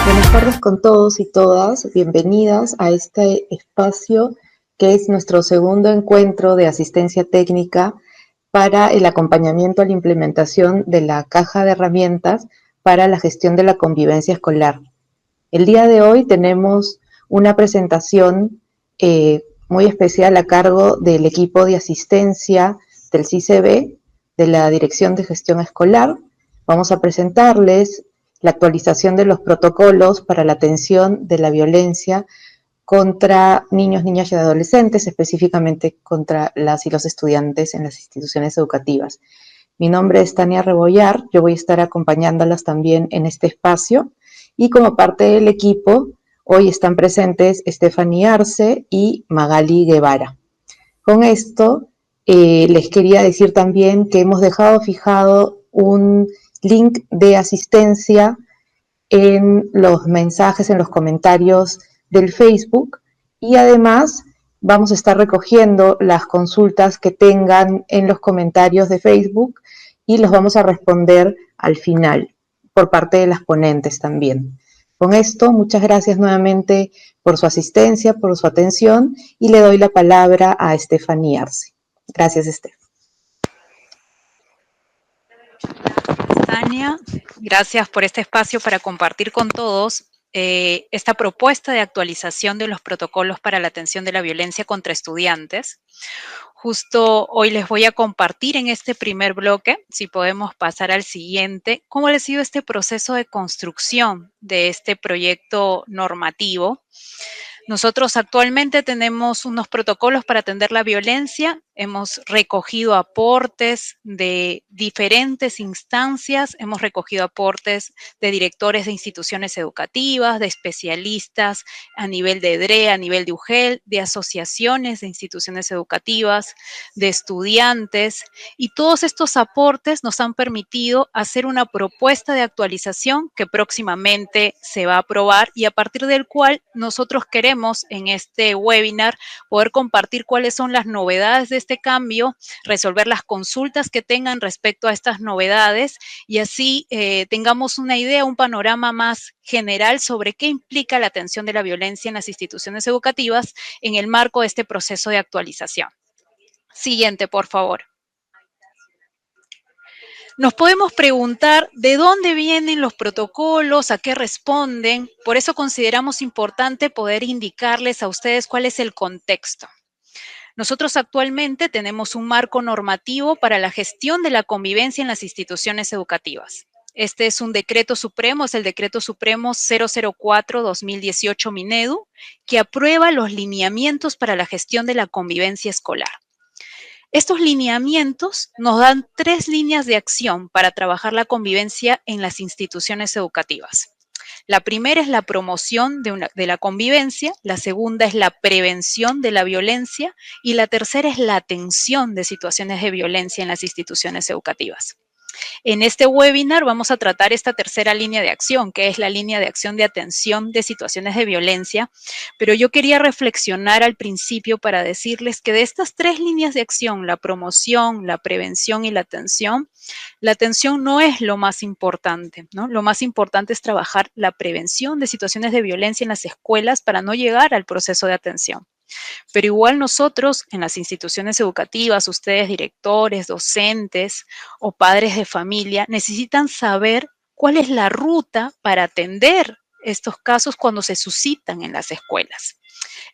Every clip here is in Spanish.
Buenas tardes con todos y todas. Bienvenidas a este espacio que es nuestro segundo encuentro de asistencia técnica para el acompañamiento a la implementación de la caja de herramientas para la gestión de la convivencia escolar. El día de hoy tenemos una presentación muy especial a cargo del equipo de asistencia del CICB, de la Dirección de Gestión Escolar. Vamos a presentarles la actualización de los protocolos para la atención de la violencia contra niños, niñas y adolescentes, específicamente contra las y los estudiantes en las instituciones educativas. Mi nombre es Tania Rebollar, yo voy a estar acompañándolas también en este espacio y como parte del equipo hoy están presentes Stephanie Arce y Magali Guevara. Con esto les quería decir también que hemos dejado fijado un link de asistencia en los mensajes, en los comentarios del Facebook y además vamos a estar recogiendo las consultas que tengan en los comentarios de Facebook y los vamos a responder al final por parte de las ponentes también. Con esto, muchas gracias nuevamente por su asistencia, por su atención y le doy la palabra a Stephanie Arce. Gracias, Steph. Tania, gracias por este espacio para compartir con todos esta propuesta de actualización de los protocolos para la atención de la violencia contra estudiantes. Justo hoy les voy a compartir en este primer bloque, si podemos pasar al siguiente, cómo ha sido este proceso de construcción de este proyecto normativo. Nosotros actualmente tenemos unos protocolos para atender la violencia, hemos recogido aportes de diferentes instancias, hemos recogido aportes de directores de instituciones educativas, de especialistas a nivel de EDRE, a nivel de UGEL, de asociaciones de instituciones educativas, de estudiantes, y todos estos aportes nos han permitido hacer una propuesta de actualización que próximamente se va a aprobar y a partir del cual nosotros queremos en este webinar poder compartir cuáles son las novedades de este cambio, resolver las consultas que tengan respecto a estas novedades y así tengamos una idea, un panorama más general sobre qué implica la atención de la violencia en las instituciones educativas en el marco de este proceso de actualización. Siguiente, por favor. Nos podemos preguntar de dónde vienen los protocolos, a qué responden. Por eso consideramos importante poder indicarles a ustedes cuál es el contexto. Nosotros actualmente tenemos un marco normativo para la gestión de la convivencia en las instituciones educativas. Este es un decreto supremo, es el decreto supremo 004-2018 Minedu, que aprueba los lineamientos para la gestión de la convivencia escolar. Estos lineamientos nos dan 3 líneas de acción para trabajar la convivencia en las instituciones educativas. La primera es la promoción de la convivencia, la segunda es la prevención de la violencia y la tercera es la atención de situaciones de violencia en las instituciones educativas. En este webinar vamos a tratar esta tercera línea de acción, que es la línea de acción de atención de situaciones de violencia, pero yo quería reflexionar al principio para decirles que de estas 3 líneas de acción, la promoción, la prevención y la atención no es lo más importante, ¿no? Lo más importante es trabajar la prevención de situaciones de violencia en las escuelas para no llegar al proceso de atención. Pero igual nosotros en las instituciones educativas, ustedes directores, docentes o padres de familia, necesitan saber cuál es la ruta para atender estos casos cuando se suscitan en las escuelas.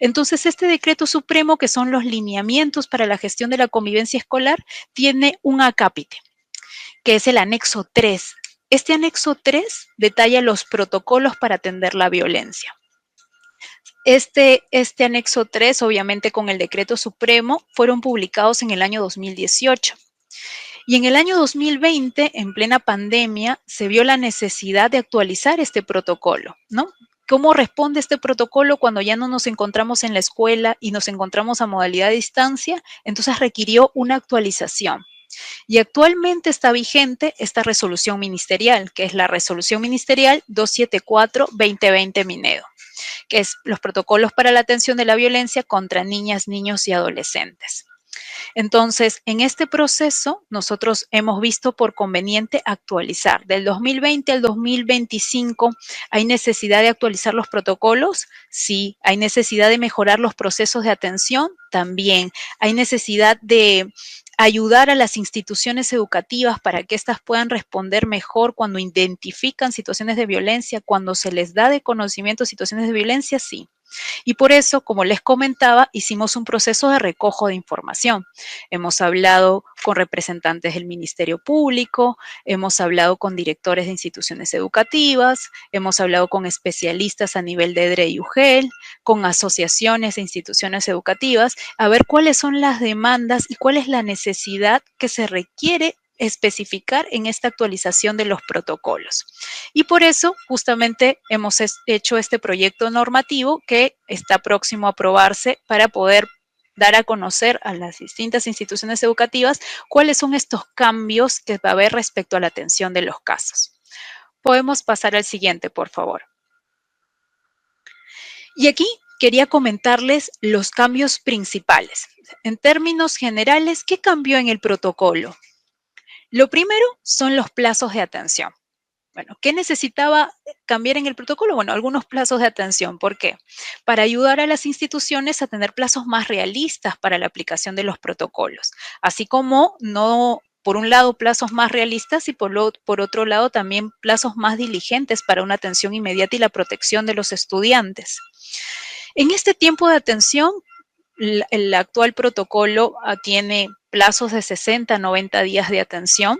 Entonces, este decreto supremo, que son los lineamientos para la gestión de la convivencia escolar, tiene un acápite, que es el anexo 3. Este anexo 3 detalla los protocolos para atender la violencia. Este anexo 3, obviamente con el decreto supremo, fueron publicados en el año 2018. Y en el año 2020, en plena pandemia, se vio la necesidad de actualizar este protocolo, ¿no? ¿Cómo responde este protocolo cuando ya no nos encontramos en la escuela y nos encontramos a modalidad de distancia? Entonces requirió una actualización. Y actualmente está vigente esta resolución ministerial, que es la resolución ministerial 274-2020 Minedo, que es los protocolos para la atención de la violencia contra niñas, niños y adolescentes. Entonces, en este proceso, nosotros hemos visto por conveniente actualizar. Del 2020 al 2025, ¿hay necesidad de actualizar los protocolos? Sí. ¿Hay necesidad de mejorar los procesos de atención? También. ¿Hay necesidad de ayudar a las instituciones educativas para que éstas puedan responder mejor cuando identifican situaciones de violencia, cuando se les da de conocimiento situaciones de violencia? Sí. Y por eso, como les comentaba, hicimos un proceso de recojo de información. Hemos hablado con representantes del Ministerio Público, hemos hablado con directores de instituciones educativas, hemos hablado con especialistas a nivel de EDRE y UGEL, con asociaciones e instituciones educativas, a ver cuáles son las demandas y cuál es la necesidad que se requiere especificar en esta actualización de los protocolos. Y por eso justamente hemos hecho este proyecto normativo que está próximo a aprobarse para poder dar a conocer a las distintas instituciones educativas cuáles son estos cambios que va a haber respecto a la atención de los casos. Podemos pasar al siguiente, por favor. Y aquí quería comentarles los cambios principales. En términos generales, ¿qué cambió en el protocolo? Lo primero son los plazos de atención. Bueno, ¿qué necesitaba cambiar en el protocolo? Bueno, algunos plazos de atención. ¿Por qué? Para ayudar a las instituciones a tener plazos más realistas para la aplicación de los protocolos, así como no, por un lado, plazos más realistas y por otro lado también plazos más diligentes para una atención inmediata y la protección de los estudiantes. En este tiempo de atención, el actual protocolo tiene plazos de 60 a 90 días de atención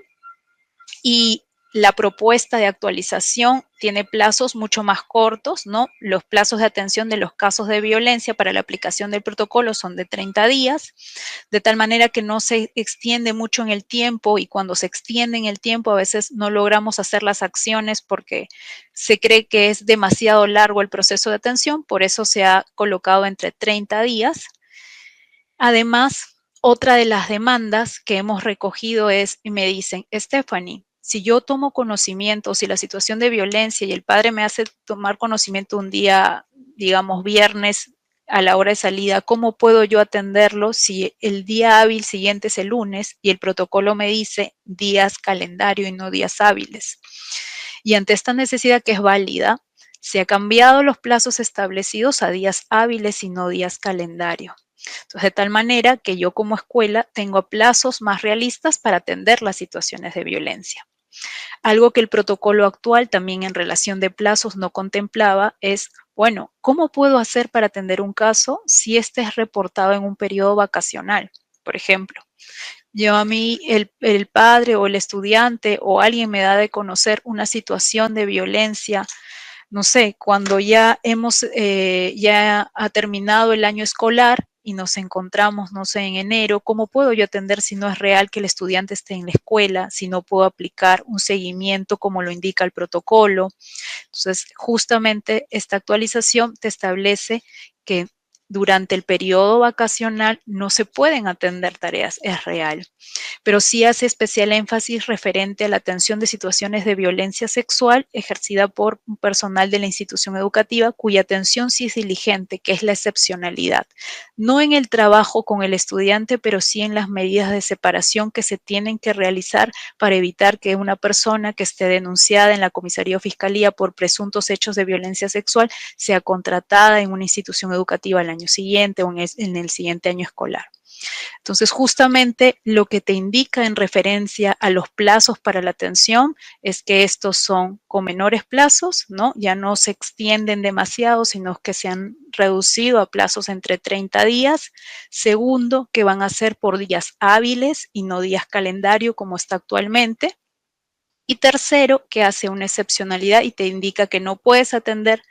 y la propuesta de actualización tiene plazos mucho más cortos, ¿no? Los plazos de atención de los casos de violencia para la aplicación del protocolo son de 30 días, de tal manera que no se extiende mucho en el tiempo y cuando se extiende en el tiempo a veces no logramos hacer las acciones porque se cree que es demasiado largo el proceso de atención, por eso se ha colocado entre 30 días. Además, otra de las demandas que hemos recogido es, y me dicen, Stephanie, si yo tomo conocimiento, si la situación de violencia y el padre me hace tomar conocimiento un día, digamos, viernes a la hora de salida, ¿cómo puedo yo atenderlo si el día hábil siguiente es el lunes y el protocolo me dice días calendario y no días hábiles? Y ante esta necesidad que es válida, se ha cambiado los plazos establecidos a días hábiles y no días calendario. Entonces, de tal manera que yo como escuela tengo plazos más realistas para atender las situaciones de violencia. Algo que el protocolo actual también en relación de plazos no contemplaba es, bueno, ¿cómo puedo hacer para atender un caso si este es reportado en un periodo vacacional? Por ejemplo, yo a mí, el padre o el estudiante o alguien me da de conocer una situación de violencia, no sé, cuando ya ha terminado el año escolar y nos encontramos, no sé, en enero, ¿cómo puedo yo atender si no es real que el estudiante esté en la escuela, si no puedo aplicar un seguimiento como lo indica el protocolo? Entonces, justamente esta actualización te establece que durante el periodo vacacional no se pueden atender tareas, es real, pero sí hace especial énfasis referente a la atención de situaciones de violencia sexual ejercida por un personal de la institución educativa cuya atención sí es diligente, que es la excepcionalidad. No en el trabajo con el estudiante, pero sí en las medidas de separación que se tienen que realizar para evitar que una persona que esté denunciada en la comisaría o fiscalía por presuntos hechos de violencia sexual sea contratada en una institución educativa al año siguiente o en el siguiente año escolar. Entonces, justamente lo que te indica en referencia a los plazos para la atención es que estos son con menores plazos, ¿no? Ya no se extienden demasiado, sino que se han reducido a plazos entre 30 días. Segundo, que van a ser por días hábiles y no días calendario como está actualmente. Y tercero, que hace una excepcionalidad y te indica que no puedes atender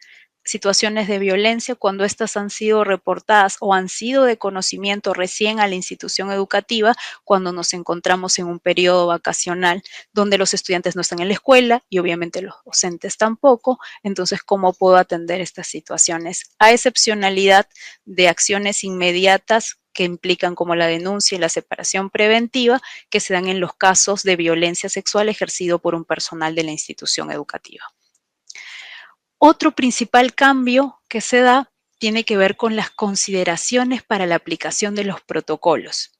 situaciones de violencia cuando éstas han sido reportadas o han sido de conocimiento recién a la institución educativa cuando nos encontramos en un periodo vacacional donde los estudiantes no están en la escuela y obviamente los docentes tampoco. Entonces, ¿cómo puedo atender estas situaciones? A excepcionalidad de acciones inmediatas que implican como la denuncia y la separación preventiva que se dan en los casos de violencia sexual ejercido por un personal de la institución educativa. Otro principal cambio que se da tiene que ver con las consideraciones para la aplicación de los protocolos.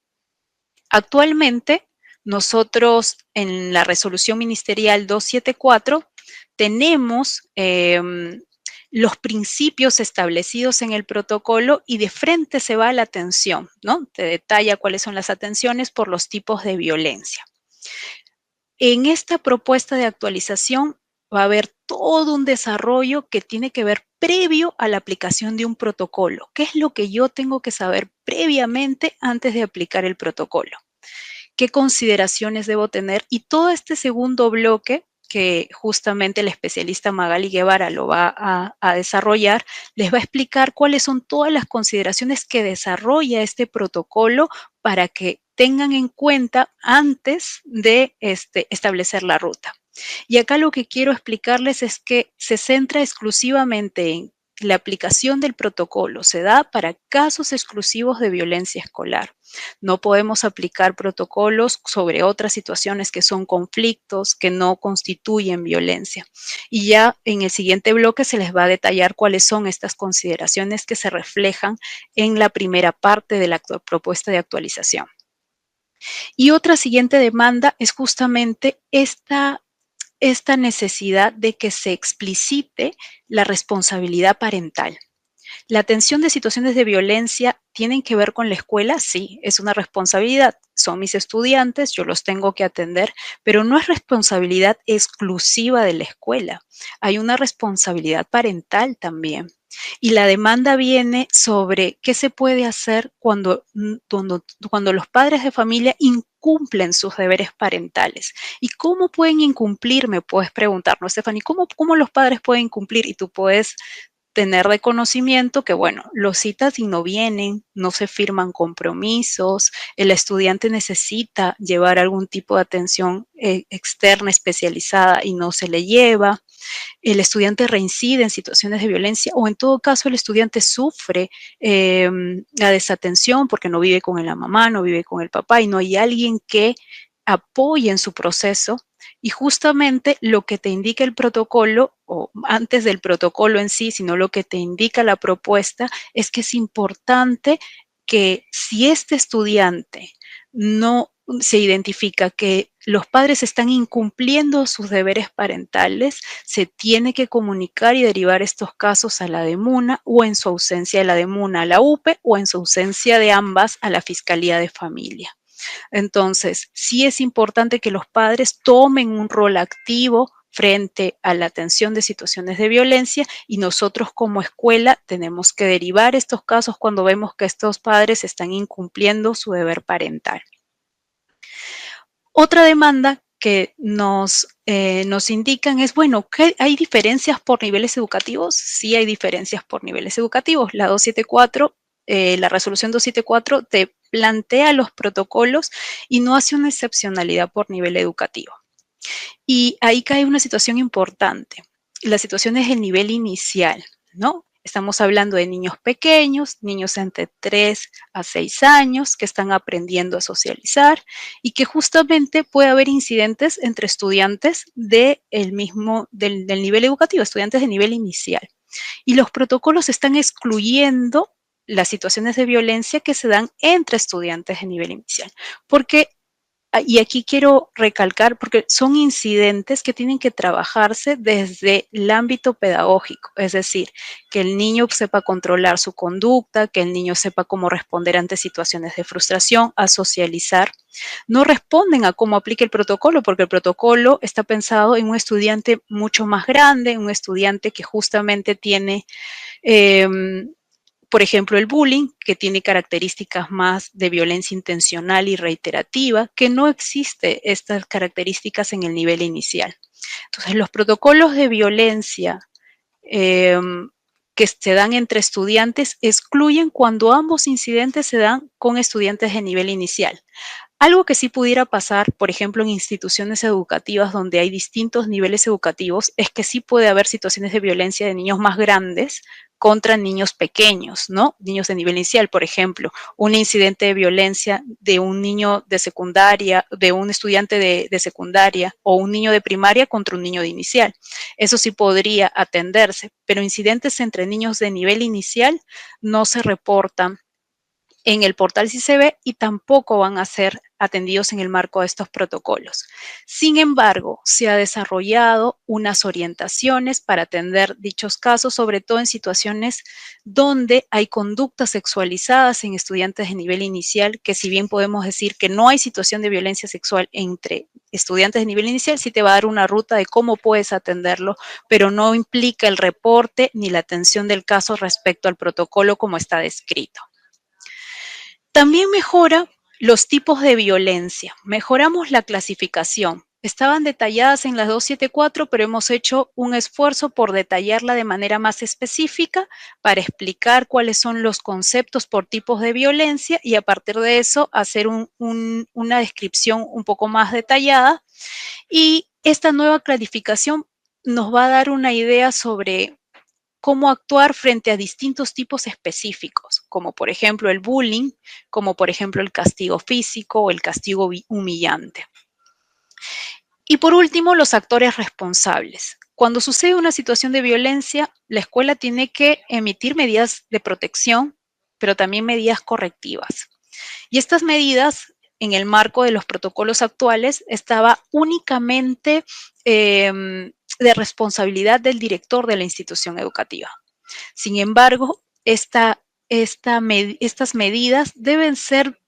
Actualmente, nosotros en la resolución ministerial 274 tenemos los principios establecidos en el protocolo y de frente se va a la atención, ¿no? Te detalla cuáles son las atenciones por los tipos de violencia. En esta propuesta de actualización va a haber todo un desarrollo que tiene que ver previo a la aplicación de un protocolo. ¿Qué es lo que yo tengo que saber previamente antes de aplicar el protocolo? ¿Qué consideraciones debo tener? Y todo este segundo bloque, que justamente el especialista Magali Guevara lo va a desarrollar, les va a explicar cuáles son todas las consideraciones que desarrolla este protocolo para que tengan en cuenta antes de establecer la ruta. Y acá lo que quiero explicarles es que se centra exclusivamente en la aplicación del protocolo, se da para casos exclusivos de violencia escolar. No podemos aplicar protocolos sobre otras situaciones que son conflictos, que no constituyen violencia. Y ya en el siguiente bloque se les va a detallar cuáles son estas consideraciones que se reflejan en la primera parte de la propuesta de actualización. Y otra siguiente demanda es justamente esta necesidad de que se explicite la responsabilidad parental. La atención de situaciones de violencia tienen que ver con la escuela, sí, es una responsabilidad. Son mis estudiantes, yo los tengo que atender, pero no es responsabilidad exclusiva de la escuela. Hay una responsabilidad parental también. Y la demanda viene sobre qué se puede hacer cuando los padres de familia incumplen sus deberes parentales. ¿Y cómo pueden incumplir? Me puedes preguntar, ¿no, Stephanie? ¿Cómo los padres pueden incumplir? Y tú puedes tener de conocimiento que, bueno, los citas y no vienen, no se firman compromisos, el estudiante necesita llevar algún tipo de atención externa especializada y no se le lleva, el estudiante reincide en situaciones de violencia o en todo caso el estudiante sufre la desatención porque no vive con la mamá, no vive con el papá y no hay alguien que apoye en su proceso. Y justamente lo que te indica el protocolo, o antes del protocolo en sí, sino lo que te indica la propuesta, es que es importante que si este estudiante no se identifica que los padres están incumpliendo sus deberes parentales, se tiene que comunicar y derivar estos casos a la DEMUNA o en su ausencia de la DEMUNA a la UPE o en su ausencia de ambas a la Fiscalía de Familia. Entonces, sí es importante que los padres tomen un rol activo frente a la atención de situaciones de violencia y nosotros como escuela tenemos que derivar estos casos cuando vemos que estos padres están incumpliendo su deber parental. Otra demanda que nos indican es, bueno, ¿hay diferencias por niveles educativos? Sí hay diferencias por niveles educativos. La 274, la resolución 274 te plantea los protocolos y no hace una excepcionalidad por nivel educativo. Y ahí cae una situación importante. La situación es el nivel inicial, ¿no? Estamos hablando de niños pequeños, niños entre 3 a 6 años que están aprendiendo a socializar y que justamente puede haber incidentes entre estudiantes del nivel educativo, estudiantes de nivel inicial. Y los protocolos están excluyendo las situaciones de violencia que se dan entre estudiantes de nivel inicial, porque y aquí quiero recalcar, porque son incidentes que tienen que trabajarse desde el ámbito pedagógico, es decir, que el niño sepa controlar su conducta, que el niño sepa cómo responder ante situaciones de frustración, a socializar. No responden a cómo aplique el protocolo, porque el protocolo está pensado en un estudiante mucho más grande, un estudiante que justamente tiene por ejemplo, el bullying, que tiene características más de violencia intencional y reiterativa, que no existe estas características en el nivel inicial. Entonces, los protocolos de violencia que se dan entre estudiantes excluyen cuando ambos incidentes se dan con estudiantes de nivel inicial. Algo que sí pudiera pasar, por ejemplo, en instituciones educativas donde hay distintos niveles educativos, es que sí puede haber situaciones de violencia de niños más grandes contra niños pequeños, ¿no? Niños de nivel inicial, por ejemplo, un incidente de violencia de un niño de secundaria, de un estudiante de secundaria o un niño de primaria contra un niño de inicial. Eso sí podría atenderse, pero incidentes entre niños de nivel inicial no se reportan en el portal CICB y tampoco van a ser atendidos en el marco de estos protocolos. Sin embargo, se ha desarrollado unas orientaciones para atender dichos casos, sobre todo en situaciones donde hay conductas sexualizadas en estudiantes de nivel inicial, que si bien podemos decir que no hay situación de violencia sexual entre estudiantes de nivel inicial, sí te va a dar una ruta de cómo puedes atenderlo, pero no implica el reporte ni la atención del caso respecto al protocolo como está descrito. También mejora los tipos de violencia. Mejoramos la clasificación. Estaban detalladas en las 274, pero hemos hecho un esfuerzo por detallarla de manera más específica para explicar cuáles son los conceptos por tipos de violencia y a partir de eso hacer una descripción un poco más detallada. Y esta nueva clasificación nos va a dar una idea sobre cómo actuar frente a distintos tipos específicos, como por ejemplo el bullying, como por ejemplo el castigo físico o el castigo humillante. Y por último, los actores responsables. Cuando sucede una situación de violencia, la escuela tiene que emitir medidas de protección, pero también medidas correctivas. Y estas medidas, en el marco de los protocolos actuales, estaba únicamente de responsabilidad del director de la institución educativa. Sin embargo, estas medidas deben ser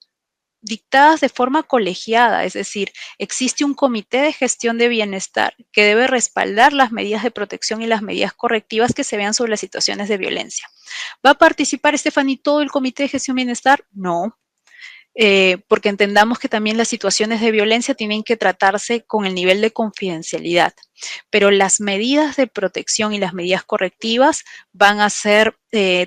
dictadas de forma colegiada, es decir, existe un comité de gestión de bienestar que debe respaldar las medidas de protección y las medidas correctivas que se vean sobre las situaciones de violencia. ¿Va a participar, Stephanie, todo el comité de gestión de bienestar? No. Porque entendamos que también las situaciones de violencia tienen que tratarse con el nivel de confidencialidad, pero las medidas de protección y las medidas correctivas van a ser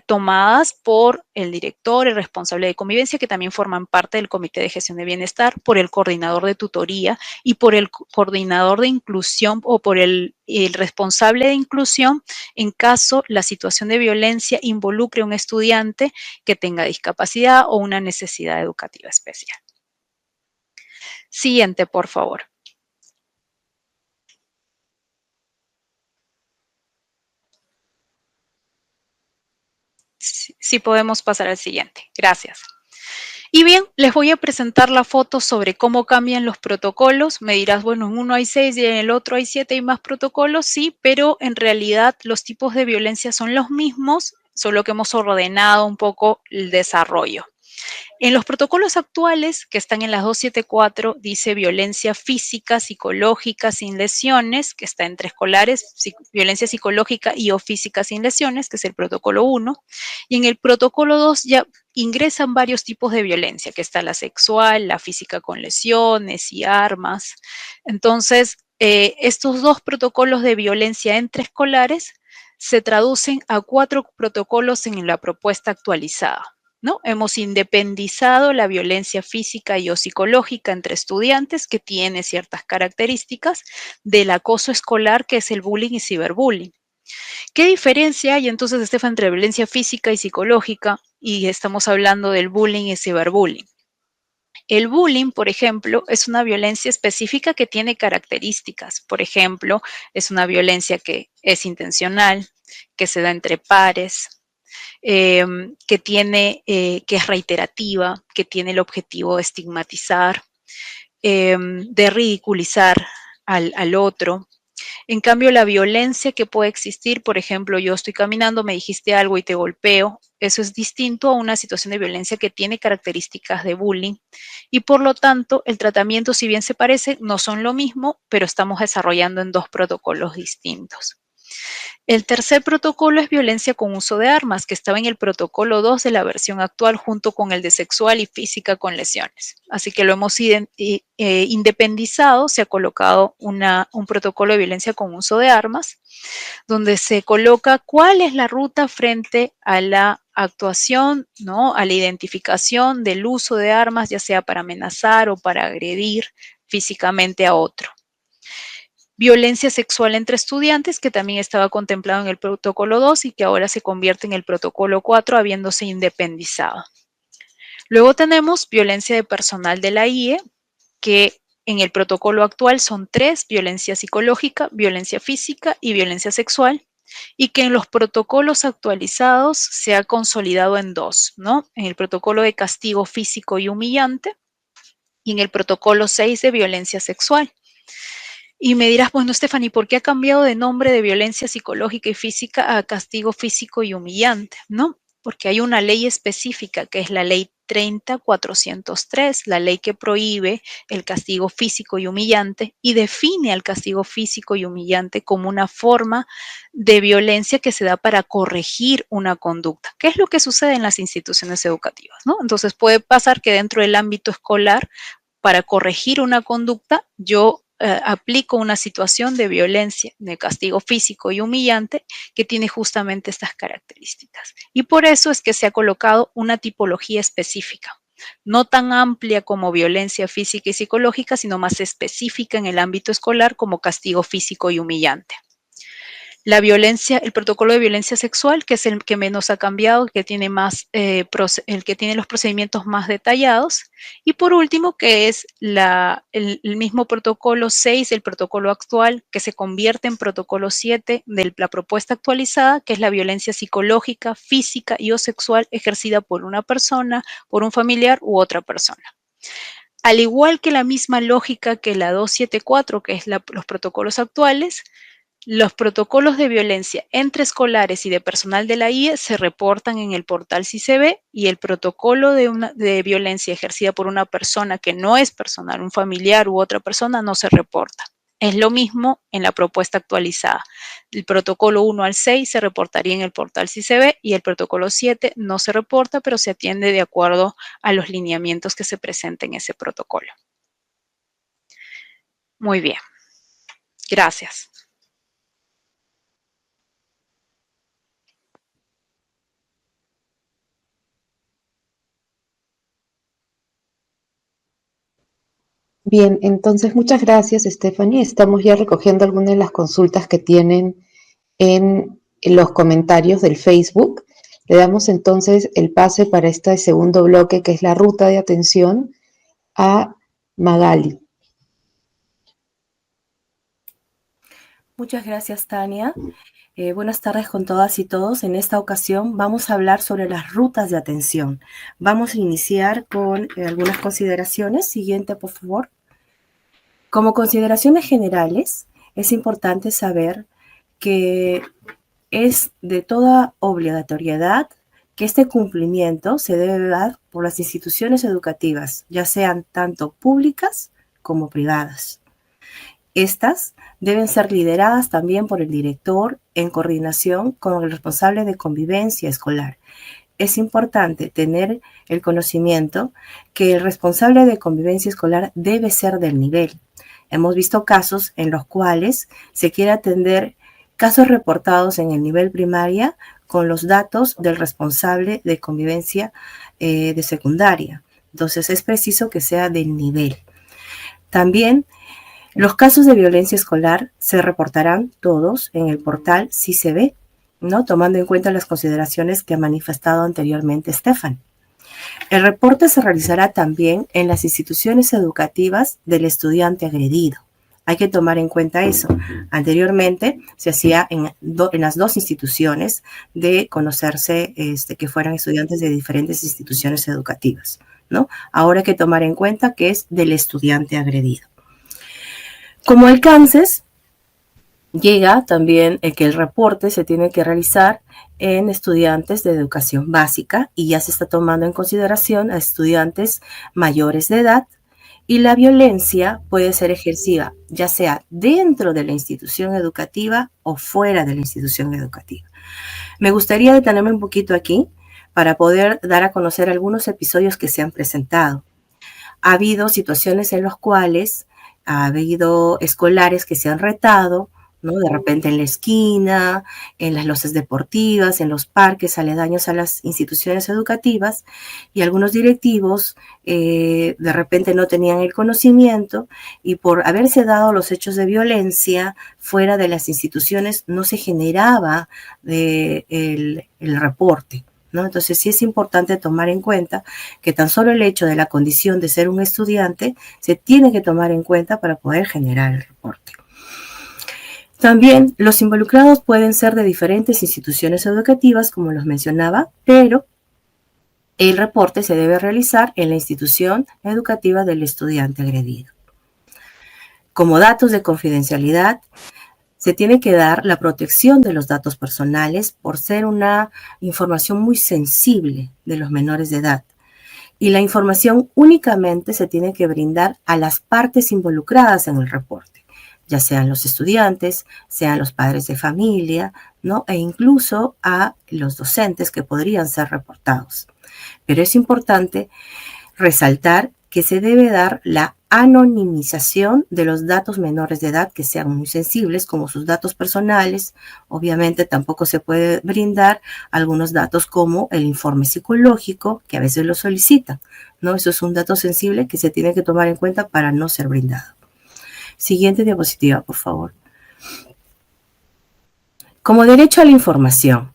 tomadas por el director, el responsable de convivencia, que también forman parte del Comité de Gestión de Bienestar, por el coordinador de tutoría y por el coordinador de inclusión o por el responsable de inclusión en caso la situación de violencia involucre a un estudiante que tenga discapacidad o una necesidad educativa especial. Siguiente, por favor. Sí, podemos pasar al siguiente. Gracias. Y bien, les voy a presentar la foto sobre cómo cambian los protocolos. Me dirás, bueno, en uno hay 6 y en el otro hay 7 y más protocolos, sí, pero en realidad los tipos de violencia son los mismos, solo que hemos ordenado un poco el desarrollo. En los protocolos actuales, que están en las 274, dice violencia física, psicológica sin lesiones, que está entre escolares, violencia psicológica y o física sin lesiones, que es el protocolo 1. Y en el protocolo 2 ya ingresan varios tipos de violencia, que está la sexual, la física con lesiones y armas. Entonces, estos dos protocolos de violencia entre escolares se traducen a 4 protocolos en la propuesta actualizada, ¿no? Hemos independizado la violencia física y o psicológica entre estudiantes, que tiene ciertas características, del acoso escolar, que es el bullying y ciberbullying. ¿Qué diferencia hay entonces, Estefan, entre violencia física y psicológica y estamos hablando del bullying y ciberbullying? El bullying, por ejemplo, es una violencia específica que tiene características. Por ejemplo, es una violencia que es intencional, que se da entre pares, que es reiterativa, que tiene el objetivo de estigmatizar, de ridiculizar al otro. En cambio, la violencia que puede existir, por ejemplo, yo estoy caminando, me dijiste algo y te golpeo, eso es distinto a una situación de violencia que tiene características de bullying y por lo tanto el tratamiento, si bien se parece, no son lo mismo, pero estamos desarrollando en 2 protocolos distintos. El tercer protocolo es violencia con uso de armas, que estaba en el protocolo 2 de la versión actual junto con el de sexual y física con lesiones. Así que lo hemos independizado, se ha colocado un protocolo de violencia con uso de armas, donde se coloca cuál es la ruta frente a la actuación, ¿no? A la identificación del uso de armas, ya sea para amenazar o para agredir físicamente a otro. Violencia sexual entre estudiantes, que también estaba contemplado en el protocolo 2 y que ahora se convierte en el protocolo 4, habiéndose independizado. Luego tenemos violencia de personal de la IE, que en el protocolo actual son 3, violencia psicológica, violencia física y violencia sexual. y que en los protocolos actualizados se ha consolidado en dos, ¿no? En el protocolo de castigo físico y humillante y en el protocolo 6 de violencia sexual. Y me dirás, bueno, Stephanie, ¿por qué ha cambiado de nombre de violencia psicológica y física a castigo físico y humillante? ¿No? Porque hay una ley específica que es la ley 30.403, la ley que prohíbe el castigo físico y humillante y define al castigo físico y humillante como una forma de violencia que se da para corregir una conducta. ¿Qué es lo que sucede en las instituciones educativas? ¿No? Entonces puede pasar que dentro del ámbito escolar, para corregir una conducta, yo aplico una situación de violencia, de castigo físico y humillante que tiene justamente estas características. Y por eso es que se ha colocado una tipología específica, no tan amplia como violencia física y psicológica, sino más específica en el ámbito escolar como castigo físico y humillante. La violencia, el protocolo de violencia sexual, que es el que menos ha cambiado, que tiene más, el que tiene los procedimientos más detallados. Y por último, que es el mismo protocolo 6, el protocolo actual, que se convierte en protocolo 7 de la propuesta actualizada, que es la violencia psicológica, física y o sexual ejercida por una persona, por un familiar u otra persona. Al igual que la misma lógica que la 274, que es los protocolos actuales, los protocolos de violencia entre escolares y de personal de la IE se reportan en el portal CICB y el protocolo de violencia ejercida por una persona que no es personal, un familiar u otra persona, no se reporta. Es lo mismo en la propuesta actualizada. El protocolo 1 al 6 se reportaría en el portal CICB y el protocolo 7 no se reporta, pero se atiende de acuerdo a los lineamientos que se presenten en ese protocolo. Muy bien. Gracias. Bien, entonces muchas gracias, Stephanie. Estamos ya recogiendo algunas de las consultas que tienen en los comentarios del Facebook. Le damos entonces el pase para este segundo bloque, que es la ruta de atención, a Magali. Muchas gracias, Tania. Buenas tardes con todas y todos. En esta ocasión vamos a hablar sobre las rutas de atención. Vamos a iniciar con algunas consideraciones. Siguiente, por favor. Como consideraciones generales, es importante saber que es de toda obligatoriedad que este cumplimiento se debe dar por las instituciones educativas, ya sean tanto públicas como privadas. Estas deben ser lideradas también por el director en coordinación con el responsable de convivencia escolar. Es importante tener el conocimiento que el responsable de convivencia escolar debe ser del nivel. Hemos visto casos en los cuales se quiere atender casos reportados en el nivel primaria con los datos del responsable de convivencia de secundaria. Entonces es preciso que sea del nivel. También los casos de violencia escolar se reportarán todos en el portal CICB, ¿no? Tomando en cuenta las consideraciones que ha manifestado anteriormente Stephanie. El reporte se realizará también en las instituciones educativas del estudiante agredido. Hay que tomar en cuenta eso. Anteriormente se hacía en las dos instituciones de conocerse que fueran estudiantes de diferentes instituciones educativas, ¿no? Ahora hay que tomar en cuenta que es del estudiante agredido. Como alcances, llega también que el reporte se tiene que realizar en estudiantes de educación básica y ya se está tomando en consideración a estudiantes mayores de edad, y la violencia puede ser ejercida ya sea dentro de la institución educativa o fuera de la institución educativa. Me gustaría detenerme un poquito aquí para poder dar a conocer algunos episodios que se han presentado. Ha habido situaciones en las cuales ha habido escolares que se han retado, ¿no? De repente en la esquina, en las losas deportivas, en los parques aledaños a las instituciones educativas, y algunos directivos de repente no tenían el conocimiento y por haberse dado los hechos de violencia fuera de las instituciones no se generaba el reporte, ¿no? Entonces sí es importante tomar en cuenta que tan solo el hecho de la condición de ser un estudiante se tiene que tomar en cuenta para poder generar el reporte. También los involucrados pueden ser de diferentes instituciones educativas, como los mencionaba, pero el reporte se debe realizar en la institución educativa del estudiante agredido. Como datos de confidencialidad, se tiene que dar la protección de los datos personales por ser una información muy sensible de los menores de edad. Y la información únicamente se tiene que brindar a las partes involucradas en el reporte, ya sean los estudiantes, sean los padres de familia, ¿no? E incluso a los docentes que podrían ser reportados. Pero es importante resaltar que se debe dar la anonimización de los datos menores de edad que sean muy sensibles, como sus datos personales. Obviamente tampoco se puede brindar algunos datos como el informe psicológico, que a veces lo solicitan, ¿no? Eso es un dato sensible que se tiene que tomar en cuenta para no ser brindado. Siguiente diapositiva, por favor. Como derecho a la información,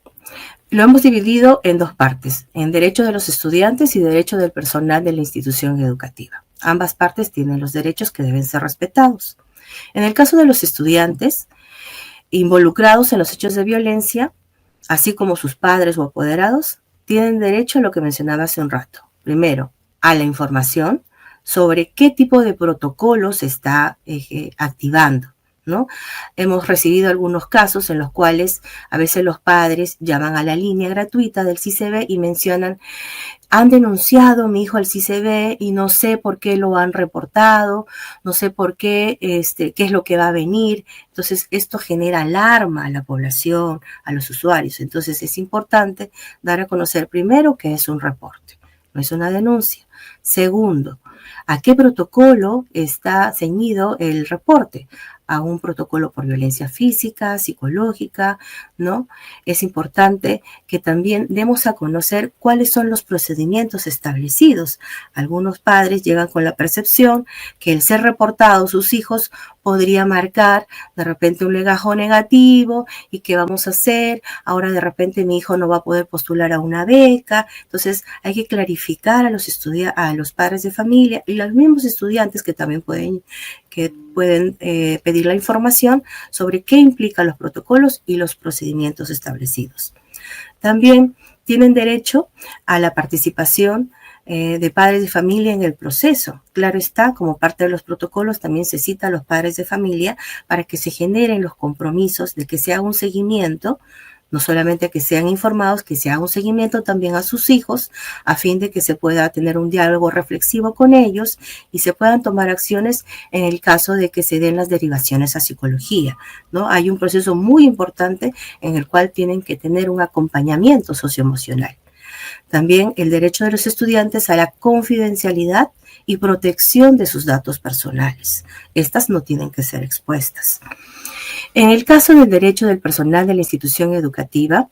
lo hemos dividido en dos partes, en derecho de los estudiantes y derecho del personal de la institución educativa. Ambas partes tienen los derechos que deben ser respetados. En el caso de los estudiantes involucrados en los hechos de violencia, así como sus padres o apoderados, tienen derecho a lo que mencionaba hace un rato. Primero, a la información sobre qué tipo de protocolo se está activando, ¿no? Hemos recibido algunos casos en los cuales a veces los padres llaman a la línea gratuita del CICB y mencionan: han denunciado a mi hijo al CICB y no sé por qué lo han reportado, no sé por qué, qué es lo que va a venir. Entonces, esto genera alarma a la población, a los usuarios. Entonces, es importante dar a conocer primero que es un reporte, no es una denuncia. Segundo, ¿a qué protocolo está ceñido el reporte? A un protocolo por violencia física, psicológica, ¿no? Es importante que también demos a conocer cuáles son los procedimientos establecidos. Algunos padres llegan con la percepción que el ser reportado sus hijos podría marcar de repente un legajo negativo y qué vamos a hacer, ahora de repente mi hijo no va a poder postular a una beca. Entonces hay que clarificar a los padres de familia y los mismos estudiantes que también pueden pedir la información sobre qué implican los protocolos y los procedimientos establecidos. También tienen derecho a la participación de padres de familia en el proceso. Claro está, como parte de los protocolos también se cita a los padres de familia para que se generen los compromisos de que se haga un seguimiento, no solamente que sean informados, que se haga un seguimiento también a sus hijos, a fin de que se pueda tener un diálogo reflexivo con ellos y se puedan tomar acciones en el caso de que se den las derivaciones a psicología, ¿no? Hay un proceso muy importante en el cual tienen que tener un acompañamiento socioemocional. También el derecho de los estudiantes a la confidencialidad y protección de sus datos personales. Estas no tienen que ser expuestas. En el caso del derecho del personal de la institución educativa,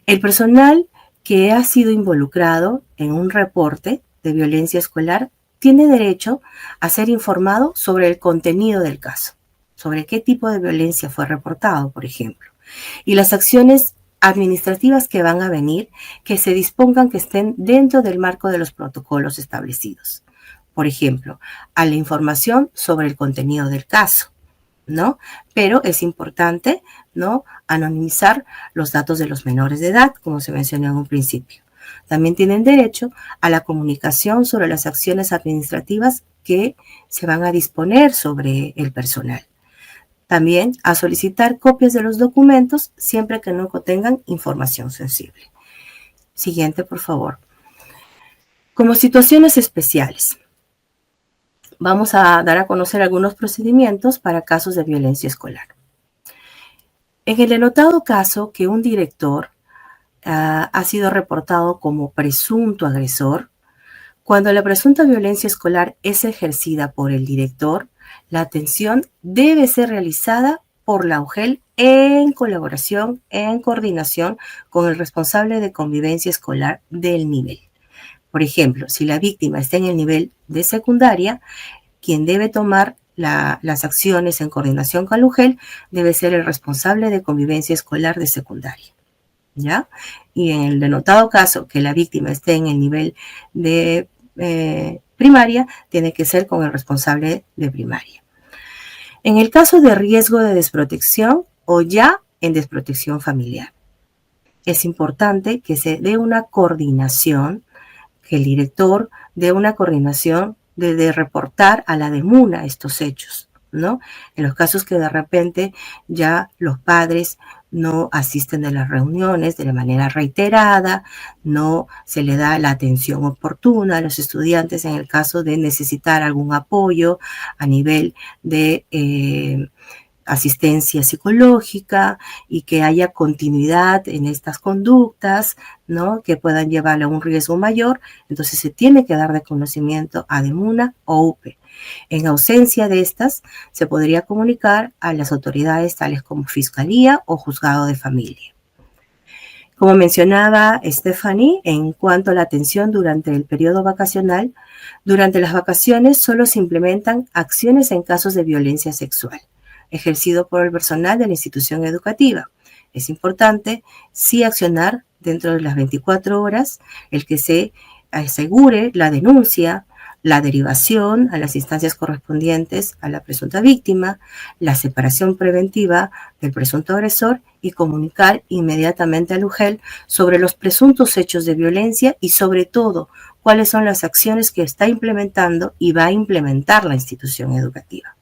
el personal que ha sido involucrado en un reporte de violencia escolar tiene derecho a ser informado sobre el contenido del caso, sobre qué tipo de violencia fue reportado, por ejemplo, y las acciones administrativas que van a venir, que se dispongan que estén dentro del marco de los protocolos establecidos. Por ejemplo, a la información sobre el contenido del caso, ¿no? Pero es importante, ¿no?, anonimizar los datos de los menores de edad, como se mencionó en un principio. También tienen derecho a la comunicación sobre las acciones administrativas que se van a disponer sobre el personal. También a solicitar copias de los documentos siempre que no contengan información sensible. Siguiente, por favor. Como situaciones especiales, vamos a dar a conocer algunos procedimientos para casos de violencia escolar. En el denotado caso que un director ha sido reportado como presunto agresor, cuando la presunta violencia escolar es ejercida por el director, la atención debe ser realizada por la UGEL en colaboración, en coordinación con el responsable de convivencia escolar del nivel. Por ejemplo, si la víctima está en el nivel de secundaria, quien debe tomar las acciones en coordinación con la UGEL debe ser el responsable de convivencia escolar de secundaria, ¿ya? Y en el denotado caso que la víctima esté en el nivel de primaria, tiene que ser con el responsable de primaria. En el caso de riesgo de desprotección o ya en desprotección familiar, es importante que se dé una coordinación, que el director dé una coordinación de reportar a la DEMUNA estos hechos, ¿no? En los casos que de repente ya los padres no asisten a las reuniones de manera reiterada, no se le da la atención oportuna a los estudiantes en el caso de necesitar algún apoyo a nivel de asistencia psicológica y que haya continuidad en estas conductas, ¿no? Que puedan llevarle a un riesgo mayor, entonces se tiene que dar de conocimiento a DEMUNA o UPE. En ausencia de estas, se podría comunicar a las autoridades tales como Fiscalía o Juzgado de Familia. Como mencionaba Stephanie, en cuanto a la atención durante el periodo vacacional, durante las vacaciones solo se implementan acciones en casos de violencia sexual ejercido por el personal de la institución educativa. Es importante sí accionar dentro de las 24 horas el que se asegure la denuncia, la derivación a las instancias correspondientes a la presunta víctima, la separación preventiva del presunto agresor y comunicar inmediatamente al UGEL sobre los presuntos hechos de violencia y sobre todo cuáles son las acciones que está implementando y va a implementar la institución educativa.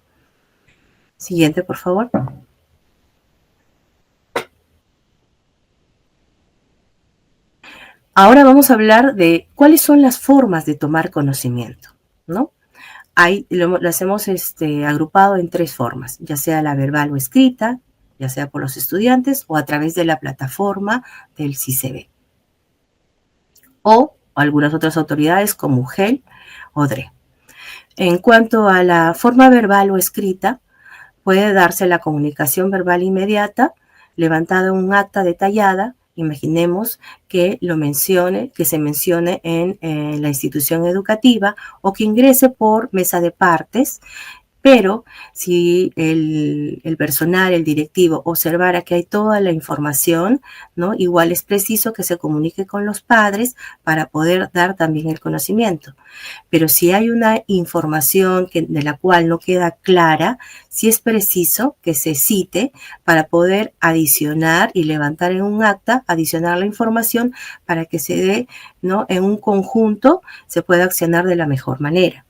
Siguiente, por favor. Ahora vamos a hablar de cuáles son las formas de tomar conocimiento, ¿no? Las hemos agrupado en 3 formas, ya sea la verbal o escrita, ya sea por los estudiantes o a través de la plataforma del CICB. O algunas otras autoridades como UGEL o DRE. En cuanto a la forma verbal o escrita, puede darse la comunicación verbal inmediata, levantada un acta detallada, imaginemos que se mencione en la institución educativa o que ingrese por mesa de partes, pero si el personal, el directivo, observara que hay toda la información, ¿no? Igual es preciso que se comunique con los padres para poder dar también el conocimiento. Pero si hay una información de la cual no queda clara, sí es preciso que se cite para poder adicionar y levantar en un acta, adicionar la información para que se dé, ¿no? En un conjunto se pueda accionar de la mejor manera.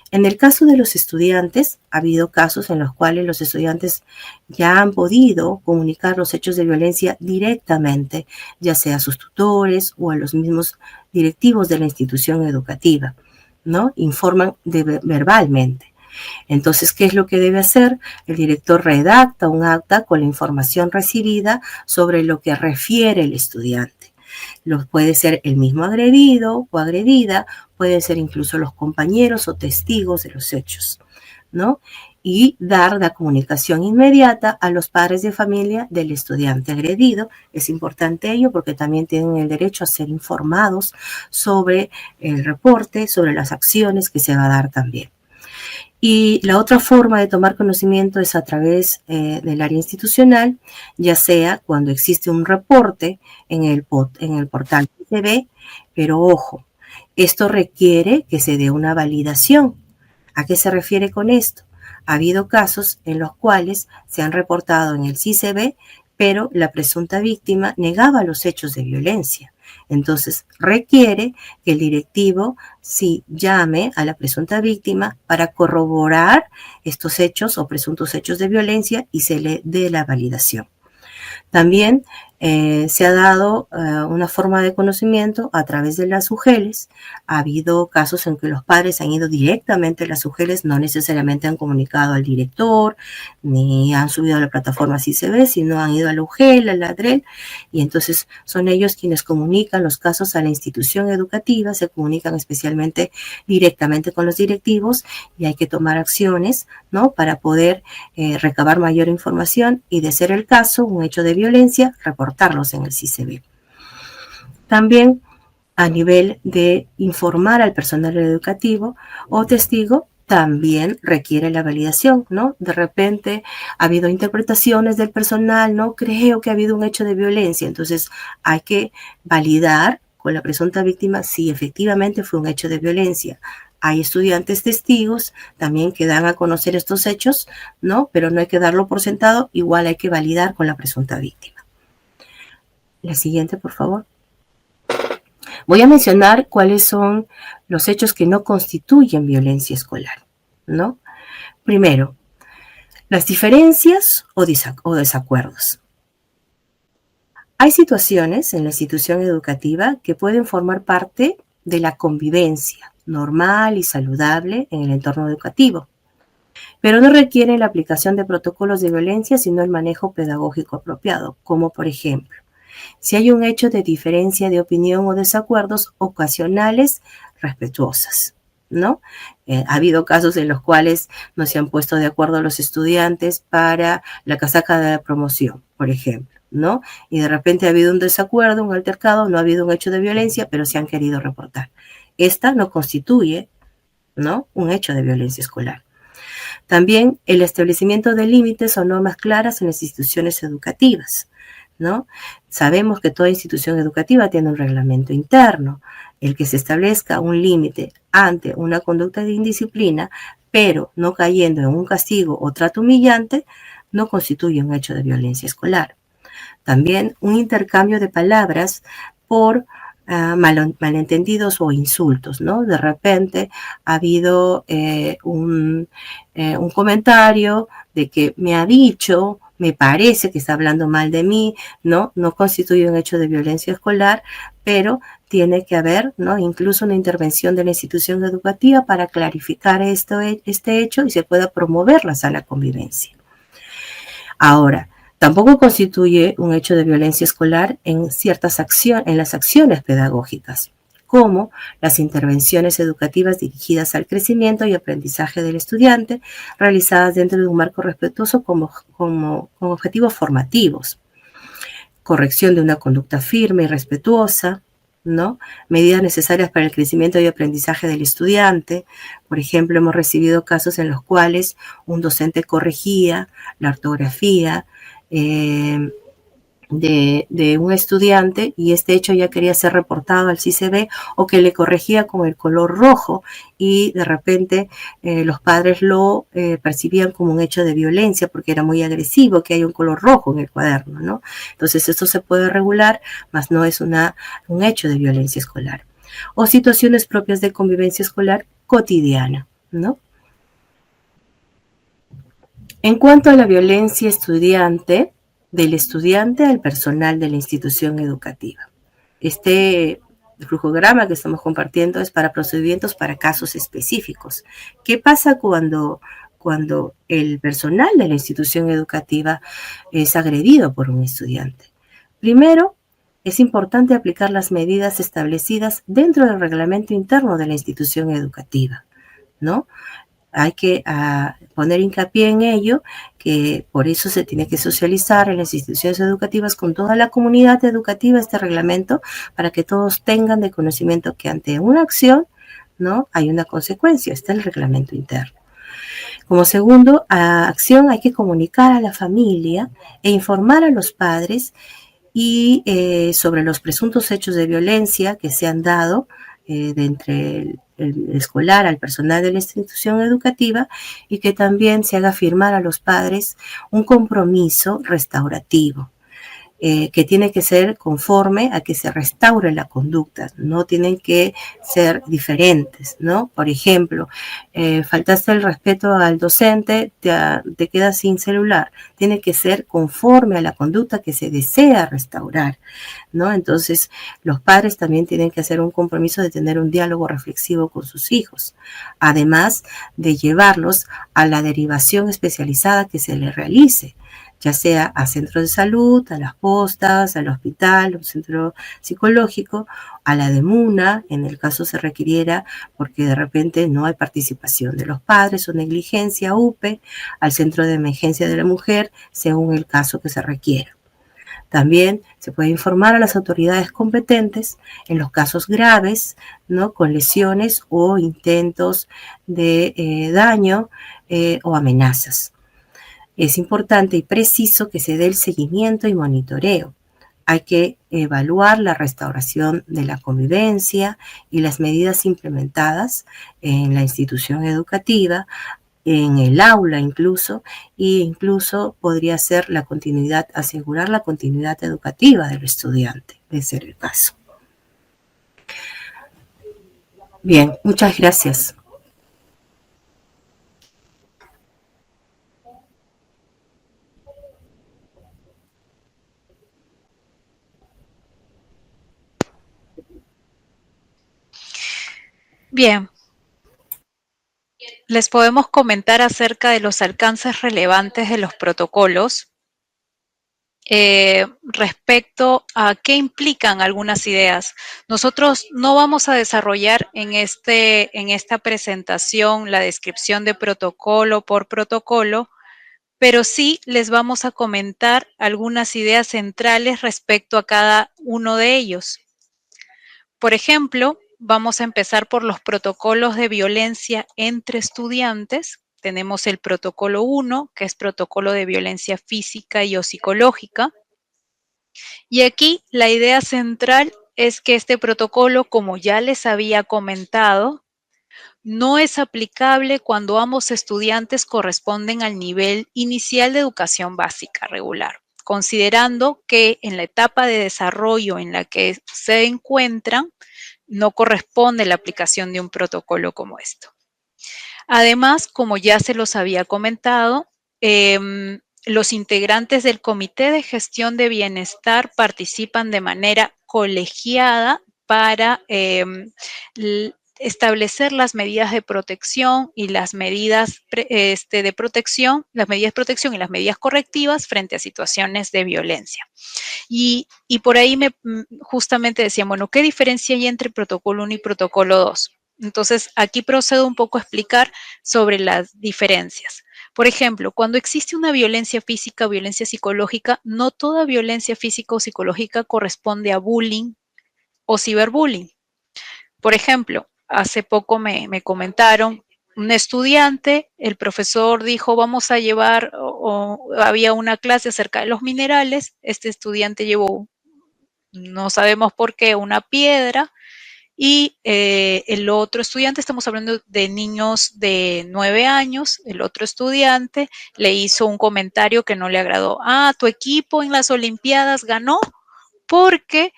En el caso de los estudiantes, ha habido casos en los cuales los estudiantes ya han podido comunicar los hechos de violencia directamente, ya sea a sus tutores o a los mismos directivos de la institución educativa, ¿no? Informan verbalmente. Entonces, ¿qué es lo que debe hacer? El director redacta un acta con la información recibida sobre lo que refiere el estudiante. Puede ser el mismo agredido o agredida, pueden ser incluso los compañeros o testigos de los hechos, ¿no? Y dar la comunicación inmediata a los padres de familia del estudiante agredido. Es importante ello porque también tienen el derecho a ser informados sobre el reporte, sobre las acciones que se va a dar también. Y la otra forma de tomar conocimiento es a través del área institucional, ya sea cuando existe un reporte en el portal CICB, pero ojo, esto requiere que se dé una validación. ¿A qué se refiere con esto? Ha habido casos en los cuales se han reportado en el CICB, pero la presunta víctima negaba los hechos de violencia. Entonces, requiere que el directivo sí llame a la presunta víctima para corroborar estos hechos o presuntos hechos de violencia y se le dé la validación. También se ha dado una forma de conocimiento a través de las UGELes. Ha habido casos en que los padres han ido directamente a las UGELes, no necesariamente han comunicado al director, ni han subido a la plataforma CICB, sino han ido a la UGEL, a la DREL, y entonces son ellos quienes comunican los casos a la institución educativa, se comunican especialmente directamente con los directivos y hay que tomar acciones, ¿no? Para poder recabar mayor información y, de ser el caso, un hecho de violencia, reportarlos en el CICB. También a nivel de informar al personal educativo o testigo, también requiere la validación, ¿no? De repente ha habido interpretaciones del personal, no creo que ha habido un hecho de violencia, entonces hay que validar con la presunta víctima si efectivamente fue un hecho de violencia. Hay estudiantes testigos también que dan a conocer estos hechos, ¿no? Pero no hay que darlo por sentado, igual hay que validar con la presunta víctima. La siguiente, por favor. Voy a mencionar cuáles son los hechos que no constituyen violencia escolar, ¿no? Primero, las diferencias o desacuerdos. Hay situaciones en la institución educativa que pueden formar parte de la convivencia normal y saludable en el entorno educativo, pero no requieren la aplicación de protocolos de violencia, sino el manejo pedagógico apropiado, como por ejemplo, si hay un hecho de diferencia de opinión o desacuerdos ocasionales respetuosas, ¿no? Ha habido casos en los cuales no se han puesto de acuerdo los estudiantes para la casaca de la promoción, por ejemplo, ¿no? Y de repente ha habido un desacuerdo, un altercado, no ha habido un hecho de violencia, pero se han querido reportar. Esta no constituye, ¿no?, un hecho de violencia escolar. También el establecimiento de límites o normas claras en las instituciones educativas, ¿no? Sabemos que toda institución educativa tiene un reglamento interno. El que se establezca un límite ante una conducta de indisciplina, pero no cayendo en un castigo o trato humillante, no constituye un hecho de violencia escolar. También un intercambio de palabras por malentendidos o insultos, ¿no? De repente ha habido un comentario de que me ha dicho, me parece que está hablando mal de mí, ¿no? No constituye un hecho de violencia escolar, pero tiene que haber, ¿no?, incluso una intervención de la institución educativa para clarificar este hecho y se pueda promover la sana convivencia. Ahora, tampoco constituye un hecho de violencia escolar en las acciones pedagógicas, como las intervenciones educativas dirigidas al crecimiento y aprendizaje del estudiante, realizadas dentro de un marco respetuoso con objetivos formativos, corrección de una conducta firme y respetuosa, ¿no? Medidas necesarias para el crecimiento y aprendizaje del estudiante. Por ejemplo, hemos recibido casos en los cuales un docente corregía la ortografía de un estudiante y este hecho ya quería ser reportado al CICB, o que le corregía con el color rojo y de repente los padres lo percibían como un hecho de violencia porque era muy agresivo que haya un color rojo en el cuaderno, ¿no? Entonces esto se puede regular, mas no es un hecho de violencia escolar. O situaciones propias de convivencia escolar cotidiana, ¿no? En cuanto a la violencia estudiante, del estudiante al personal de la institución educativa. Este flujograma que estamos compartiendo es para procedimientos para casos específicos. ¿Qué pasa cuando el personal de la institución educativa es agredido por un estudiante? Primero, es importante aplicar las medidas establecidas dentro del reglamento interno de la institución educativa, ¿no? Hay que poner hincapié en ello, que por eso se tiene que socializar en las instituciones educativas con toda la comunidad educativa este reglamento, para que todos tengan de conocimiento que ante una acción, ¿no?, hay una consecuencia, está el reglamento interno. Como segundo acción, hay que comunicar a la familia e informar a los padres y sobre los presuntos hechos de violencia que se han dado de entre el escolar al personal de la institución educativa, y que también se haga firmar a los padres un compromiso restaurativo que tiene que ser conforme a que se restaure la conducta, no tienen que ser diferentes, ¿no? Por ejemplo, faltaste el respeto al docente, te quedas sin celular, tiene que ser conforme a la conducta que se desea restaurar, ¿no? Entonces, los padres también tienen que hacer un compromiso de tener un diálogo reflexivo con sus hijos, además de llevarlos a la derivación especializada que se les realice, ya sea a centros de salud, a las postas, al hospital, a un centro psicológico, a la DEMUNA, en el caso se requiriera, porque de repente no hay participación de los padres o negligencia, UPE, al centro de emergencia de la mujer, según el caso que se requiera. También se puede informar a las autoridades competentes en los casos graves, ¿no?, con lesiones o intentos de daño o amenazas. Es importante y preciso que se dé el seguimiento y monitoreo Hay que evaluar la restauración de la convivencia y las medidas implementadas en la institución educativa, en el aula incluso, e incluso podría ser la continuidad, asegurar la continuidad educativa del estudiante, de ser el caso. Bien, muchas gracias. Bien, les podemos comentar acerca de los alcances relevantes de los protocolos respecto a qué implican algunas ideas. Nosotros no vamos a desarrollar en esta presentación la descripción de protocolo por protocolo, pero sí les vamos a comentar algunas ideas centrales respecto a cada uno de ellos. Por ejemplo, vamos a empezar por los protocolos de violencia entre estudiantes. Tenemos el protocolo 1, que es protocolo de violencia física y o psicológica. Y aquí la idea central es que este protocolo, como ya les había comentado, no es aplicable cuando ambos estudiantes corresponden al nivel inicial de educación básica regular, considerando que en la etapa de desarrollo en la que se encuentran, no corresponde la aplicación de un protocolo como esto. Además, como ya se los había comentado, los integrantes del Comité de Gestión de Bienestar participan de manera colegiada para establecer las medidas de protección y las medidas de protección, las medidas de protección y las medidas correctivas frente a situaciones de violencia. Y por ahí justamente decían, bueno, ¿qué diferencia hay entre protocolo 1 y protocolo 2? Entonces, aquí procedo un poco a explicar sobre las diferencias. Por ejemplo, cuando existe una violencia física o violencia psicológica, no toda violencia física o psicológica corresponde a bullying o ciberbullying. Por ejemplo, hace poco me comentaron, un estudiante, el profesor dijo, vamos a llevar, o había una clase acerca de los minerales, este estudiante llevó, no sabemos por qué, una piedra, y el otro estudiante, estamos hablando de niños de 9 años, el otro estudiante le hizo un comentario que no le agradó. Ah, tu equipo en las Olimpiadas ganó porque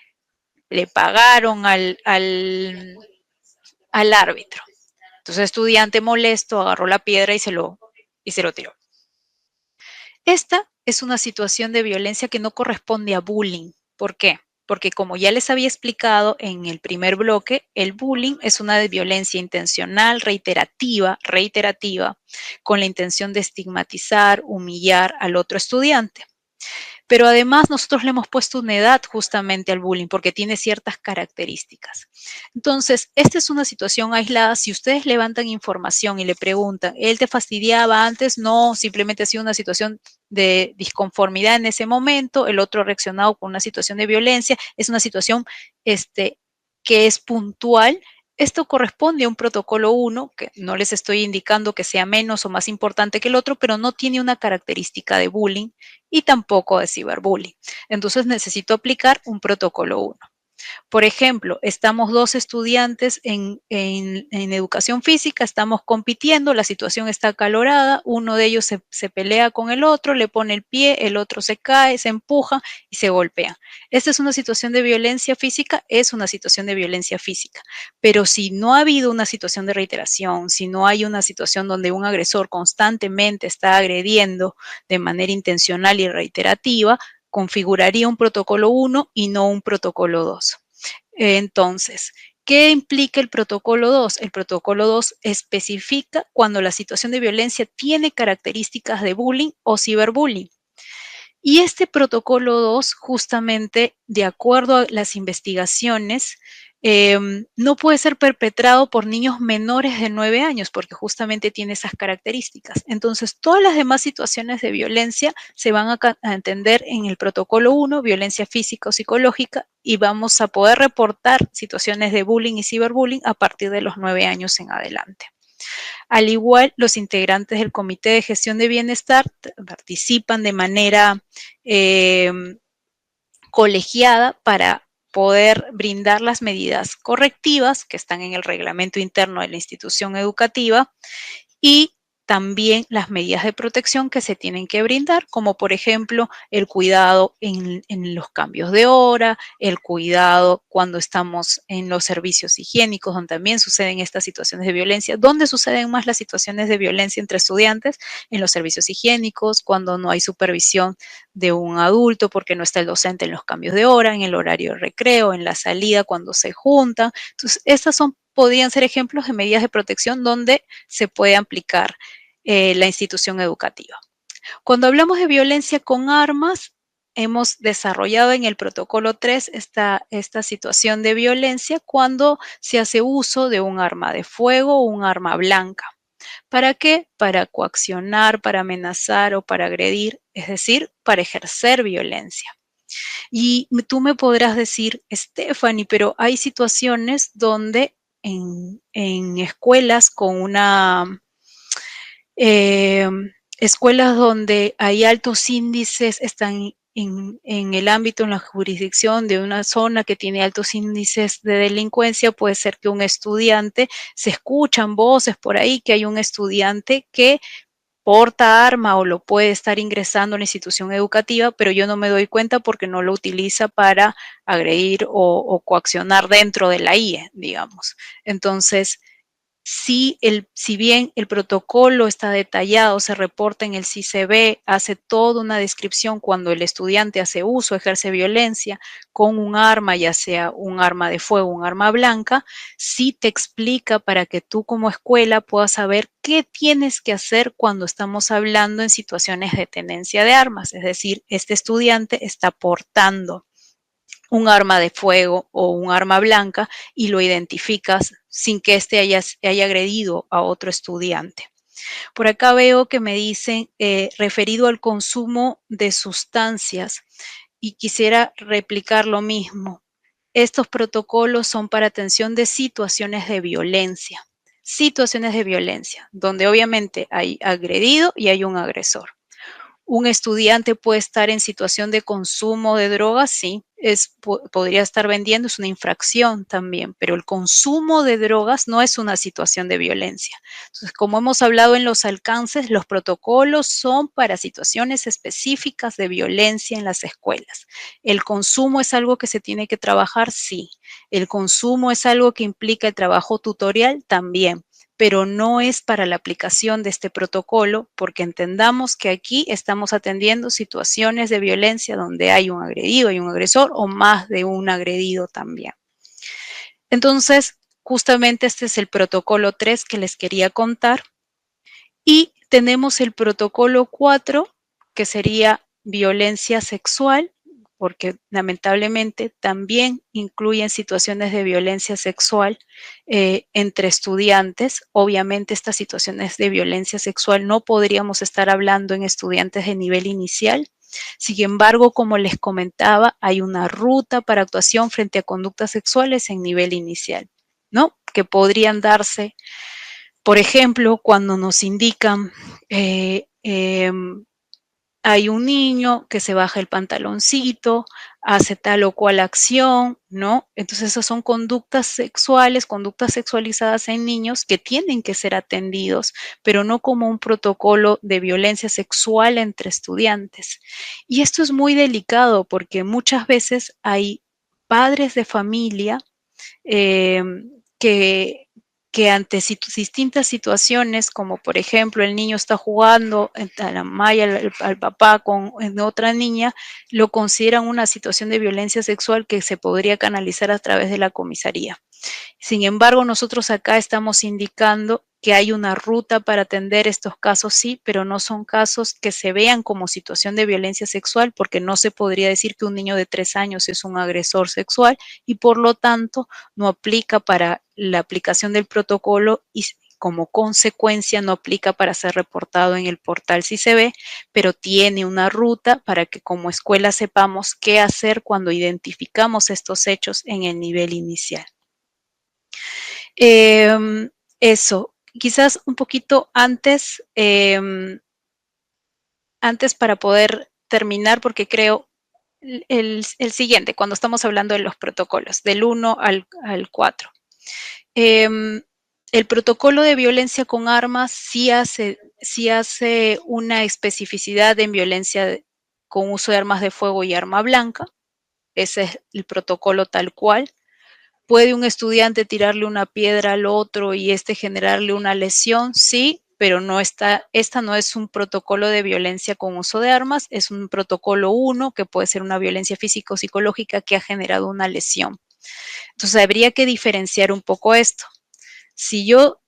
le pagaron al árbitro. Entonces el estudiante molesto agarró la piedra y se lo tiró. Esta es una situación de violencia que no corresponde a bullying. ¿Por qué? Porque como ya les había explicado en el primer bloque, el bullying es una violencia intencional, reiterativa, con la intención de estigmatizar, humillar al otro estudiante. Pero además nosotros le hemos puesto una edad justamente al bullying porque tiene ciertas características. Entonces, esta es una situación aislada. Si ustedes levantan información y le preguntan, ¿él te fastidiaba antes? No, simplemente ha sido una situación de disconformidad en ese momento, el otro ha reaccionado con una situación de violencia, es una situación que es puntual. Esto corresponde a un protocolo 1, que no les estoy indicando que sea menos o más importante que el otro, pero no tiene una característica de bullying y tampoco de ciberbullying. Entonces necesito aplicar un protocolo 1. Por ejemplo, estamos dos estudiantes en educación física, estamos compitiendo, la situación está acalorada, uno de ellos se pelea con el otro, le pone el pie, el otro se cae, se empuja y se golpea. Esta es una situación de violencia física, es una situación de violencia física. Pero si no ha habido una situación de reiteración, si no hay una situación donde un agresor constantemente está agrediendo de manera intencional y reiterativa, configuraría un protocolo 1 y no un protocolo 2. Entonces, ¿qué implica el protocolo 2? El protocolo 2 especifica cuando la situación de violencia tiene características de bullying o ciberbullying. Y este protocolo 2, justamente, de acuerdo a las investigaciones, no puede ser perpetrado por niños menores de 9 años, porque justamente tiene esas características. Entonces, todas las demás situaciones de violencia se van a entender en el protocolo 1, violencia física o psicológica, y vamos a poder reportar situaciones de bullying y ciberbullying a partir de los 9 años en adelante. Al igual, los integrantes del Comité de Gestión de Bienestar participan de manera colegiada para poder brindar las medidas correctivas que están en el reglamento interno de la institución educativa y también las medidas de protección que se tienen que brindar, como por ejemplo el cuidado en los cambios de hora, el cuidado cuando estamos en los servicios higiénicos, donde también suceden estas situaciones de violencia. ¿Dónde suceden más las situaciones de violencia entre estudiantes? En los servicios higiénicos, cuando no hay supervisión de un adulto porque no está el docente en los cambios de hora, en el horario de recreo, en la salida cuando se juntan. Entonces, podrían ser ejemplos de medidas de protección donde se puede aplicar la institución educativa. Cuando hablamos de violencia con armas, hemos desarrollado en el protocolo 3 esta situación de violencia cuando se hace uso de un arma de fuego o un arma blanca. ¿Para qué? Para coaccionar, para amenazar o para agredir, es decir, para ejercer violencia. Y tú me podrás decir, Stephanie, pero hay situaciones donde en escuelas con escuelas donde hay altos índices, están en el ámbito, en la jurisdicción de una zona que tiene altos índices de delincuencia, puede ser que un estudiante, se escuchan voces por ahí que hay un estudiante que porta arma o lo puede estar ingresando a la institución educativa, pero yo no me doy cuenta porque no lo utiliza para agredir o coaccionar dentro de la IE, digamos. Entonces, si bien el protocolo está detallado, se reporta en el CICB, hace toda una descripción cuando el estudiante hace uso, ejerce violencia con un arma, ya sea un arma de fuego, un arma blanca, sí te explica para que tú como escuela puedas saber qué tienes que hacer cuando estamos hablando en situaciones de tenencia de armas, es decir, este estudiante está portando un arma de fuego o un arma blanca y lo identificas sin que éste haya agredido a otro estudiante. Por acá veo que me dicen referido al consumo de sustancias y quisiera replicar lo mismo. Estos protocolos son para atención de situaciones de violencia. Situaciones de violencia, donde obviamente hay agredido y hay un agresor. Un estudiante puede estar en situación de consumo de drogas, sí, podría estar vendiendo, es una infracción también, pero el consumo de drogas no es una situación de violencia. Entonces, como hemos hablado en los alcances, los protocolos son para situaciones específicas de violencia en las escuelas. ¿El consumo es algo que se tiene que trabajar? Sí. ¿El consumo es algo que implica el trabajo tutorial? También, pero no es para la aplicación de este protocolo, porque entendamos que aquí estamos atendiendo situaciones de violencia donde hay un agredido y un agresor o más de un agredido también. Entonces, justamente este es el protocolo 3 que les quería contar. Y tenemos el protocolo 4, que sería violencia sexual, porque lamentablemente también incluyen situaciones de violencia sexual entre estudiantes. Obviamente estas situaciones de violencia sexual no podríamos estar hablando en estudiantes de nivel inicial. Sin embargo, como les comentaba, hay una ruta para actuación frente a conductas sexuales en nivel inicial, ¿no? Que podrían darse, por ejemplo, cuando nos indican hay un niño que se baja el pantaloncito, hace tal o cual acción, ¿no? Entonces esas son conductas sexuales, conductas sexualizadas en niños que tienen que ser atendidos, pero no como un protocolo de violencia sexual entre estudiantes. Y esto es muy delicado porque muchas veces hay padres de familia eh, que, que ante distintas situaciones, como por ejemplo el niño está jugando a la mamá y al papá con otra niña, lo consideran una situación de violencia sexual que se podría canalizar a través de la comisaría. Sin embargo, nosotros acá estamos indicando que hay una ruta para atender estos casos, sí, pero no son casos que se vean como situación de violencia sexual, porque no se podría decir que un niño de 3 años es un agresor sexual y por lo tanto no aplica para la aplicación del protocolo y como consecuencia no aplica para ser reportado en el portal CICB, pero tiene una ruta para que como escuela sepamos qué hacer cuando identificamos estos hechos en el nivel inicial. Eso, quizás un poquito antes para poder terminar, porque creo el siguiente, cuando estamos hablando de los protocolos, del 1 al 4. El protocolo de violencia con armas sí hace una especificidad en violencia con uso de armas de fuego y arma blanca. Ese es el protocolo tal cual. ¿Puede un estudiante tirarle una piedra al otro y generarle una lesión? Sí, pero esta no es un protocolo de violencia con uso de armas, es un protocolo 1 que puede ser una violencia físico-psicológica que ha generado una lesión. Entonces habría que diferenciar un poco esto. Si yo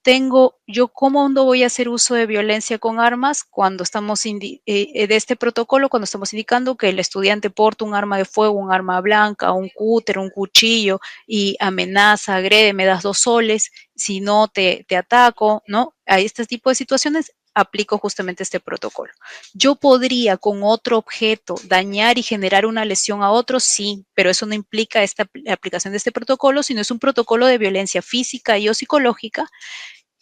¿cómo no voy a hacer uso de violencia con armas cuando estamos de este protocolo, cuando estamos indicando que el estudiante porta un arma de fuego, un arma blanca, un cúter, un cuchillo y amenaza, agrede, me das 2 soles, si no te ataco, ¿no? A este tipo de situaciones aplico justamente este protocolo. ¿Yo podría con otro objeto dañar y generar una lesión a otro? Sí, pero eso no implica la aplicación de este protocolo, sino es un protocolo de violencia física y o psicológica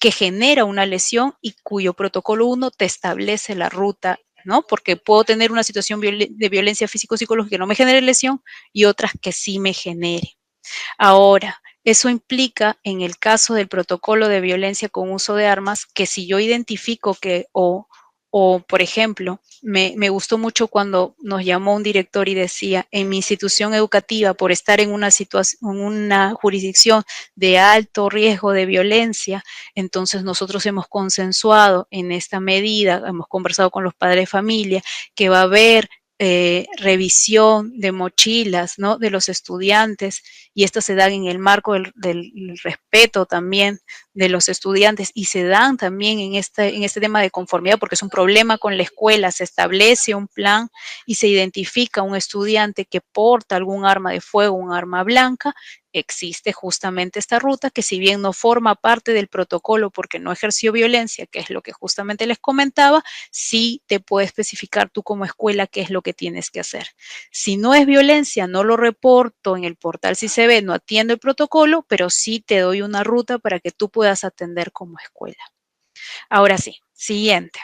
que genera una lesión y cuyo protocolo 1 te establece la ruta, ¿no? Porque puedo tener una situación de violencia físico-psicológica que no me genere lesión y otras que sí me genere. Ahora, eso implica, en el caso del protocolo de violencia con uso de armas, que si yo identifico por ejemplo, me gustó mucho cuando nos llamó un director y decía, en mi institución educativa, por estar en una jurisdicción de alto riesgo de violencia, entonces nosotros hemos consensuado en esta medida, hemos conversado con los padres de familia, que va a haber revisión de mochilas, ¿no? De los estudiantes, y estas se dan en el marco del respeto también de los estudiantes y se dan también en este tema de conformidad, porque es un problema con la escuela, se establece un plan y se identifica un estudiante que porta algún arma de fuego, un arma blanca. Existe justamente esta ruta que, si bien no forma parte del protocolo porque no ejerció violencia, que es lo que justamente les comentaba, sí te puede especificar tú como escuela qué es lo que tienes que hacer. Si no es violencia, no lo reporto en el portal si se ve, no atiendo el protocolo, pero sí te doy una ruta para que tú puedas atender como escuela. Ahora sí, siguiente.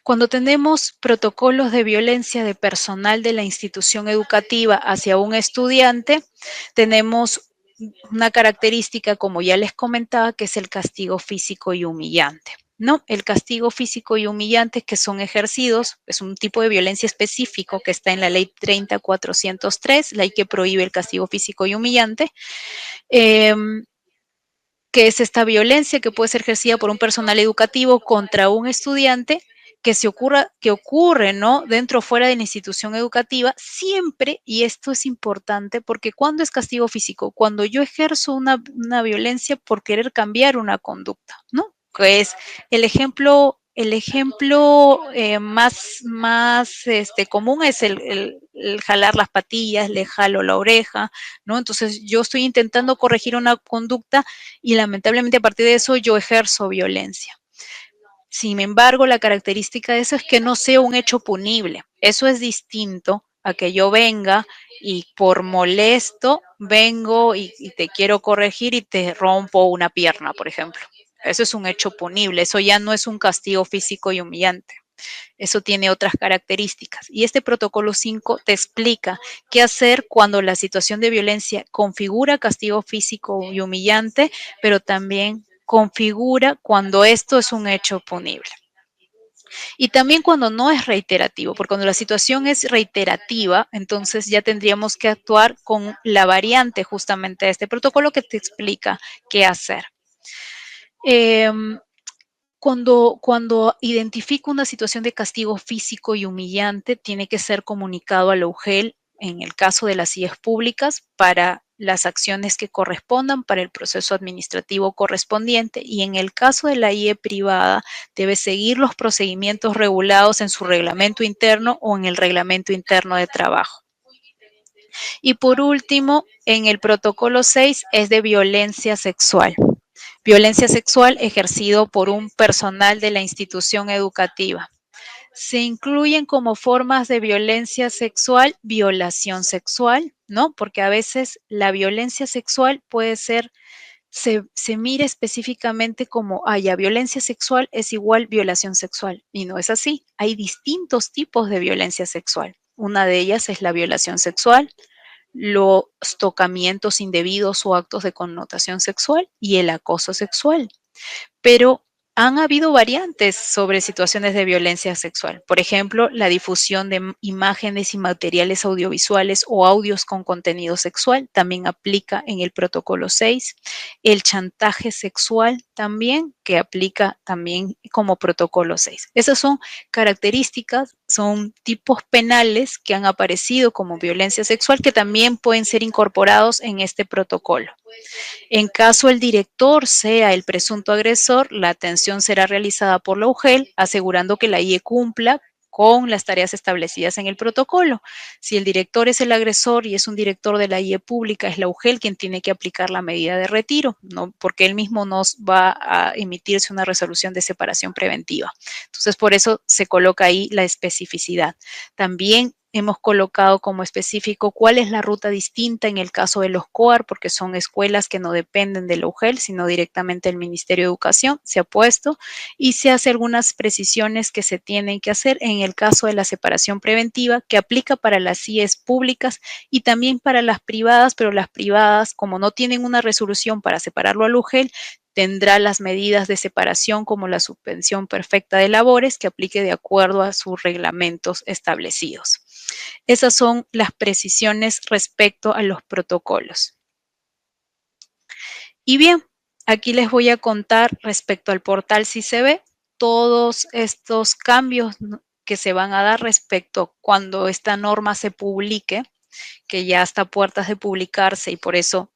Cuando tenemos protocolos de violencia de personal de la institución educativa hacia un estudiante, tenemos una característica, como ya les comentaba, que es el castigo físico y humillante. ¿No? El castigo físico y humillante que son ejercidos, es un tipo de violencia específico que está en la ley 30.403, ley que prohíbe el castigo físico y humillante, que es esta violencia que puede ser ejercida por un personal educativo contra un estudiante que ocurre, ¿no? Dentro o fuera de la institución educativa, siempre, y esto es importante, porque ¿cuándo es castigo físico? Cuando yo ejerzo una violencia por querer cambiar una conducta, ¿no? Que es el ejemplo más común es el jalar las patillas, le jalo la oreja, ¿no? Entonces yo estoy intentando corregir una conducta y lamentablemente a partir de eso yo ejerzo violencia. Sin embargo, la característica de eso es que no sea un hecho punible. Eso es distinto a que yo venga y por molesto vengo y te quiero corregir y te rompo una pierna, por ejemplo. Eso es un hecho punible, eso ya no es un castigo físico y humillante. Eso tiene otras características. Y este protocolo 5 te explica qué hacer cuando la situación de violencia configura castigo físico y humillante, pero también configura cuando esto es un hecho punible. Y también cuando no es reiterativo, porque cuando la situación es reiterativa, entonces ya tendríamos que actuar con la variante justamente de este protocolo que te explica qué hacer. Cuando identifico una situación de castigo físico y humillante, tiene que ser comunicado a la UGEL, en el caso de las IES públicas, para las acciones que correspondan para el proceso administrativo correspondiente, y en el caso de la IE privada debe seguir los procedimientos regulados en su reglamento interno o en el reglamento interno de trabajo. Y por último, en el protocolo 6 es de violencia sexual. Violencia sexual ejercido por un personal de la institución educativa. Se incluyen como formas de violencia sexual, violación sexual, ¿no? Porque a veces la violencia sexual puede ser se mira específicamente como, violencia sexual es igual violación sexual. Y no es así. Hay distintos tipos de violencia sexual. Una de ellas es la violación sexual, los tocamientos indebidos o actos de connotación sexual y el acoso sexual. Pero han habido variantes sobre situaciones de violencia sexual. Por ejemplo, la difusión de imágenes y materiales audiovisuales o audios con contenido sexual también aplica en el protocolo 6. El chantaje sexual también, que aplica también como protocolo 6. Esas son características, son tipos penales que han aparecido como violencia sexual que también pueden ser incorporados en este protocolo. En caso el director sea el presunto agresor, la atención será realizada por la UGEL, asegurando que la IE cumpla con las tareas establecidas en el protocolo. Si el director es el agresor y es un director de la IE pública, es la UGEL quien tiene que aplicar la medida de retiro, ¿no? Porque él mismo nos va a emitirse una resolución de separación preventiva. Entonces, por eso se coloca ahí la especificidad. También hemos colocado como específico cuál es la ruta distinta en el caso de los COAR, porque son escuelas que no dependen de la UGEL, sino directamente del Ministerio de Educación, se ha puesto, y se hace algunas precisiones que se tienen que hacer en el caso de la separación preventiva, que aplica para las IES públicas y también para las privadas, pero las privadas, como no tienen una resolución para separarlo al UGEL, tendrá las medidas de separación como la suspensión perfecta de labores que aplique de acuerdo a sus reglamentos establecidos. Esas son las precisiones respecto a los protocolos. Y bien, aquí les voy a contar respecto al portal CICB todos estos cambios que se van a dar respecto cuando esta norma se publique, que ya está a puertas de publicarse y por eso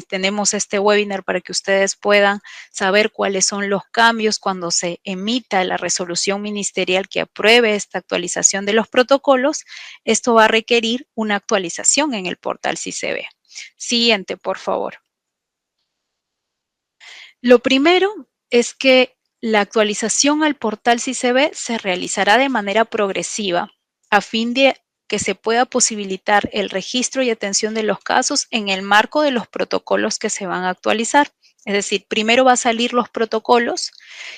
tenemos este webinar para que ustedes puedan saber cuáles son los cambios cuando se emita la resolución ministerial que apruebe esta actualización de los protocolos. Esto va a requerir una actualización en el portal CICB. Siguiente, por favor. Lo primero es que la actualización al portal CICB se realizará de manera progresiva a fin de que se pueda posibilitar el registro y atención de los casos en el marco de los protocolos que se van a actualizar. Es decir, primero va a salir los protocolos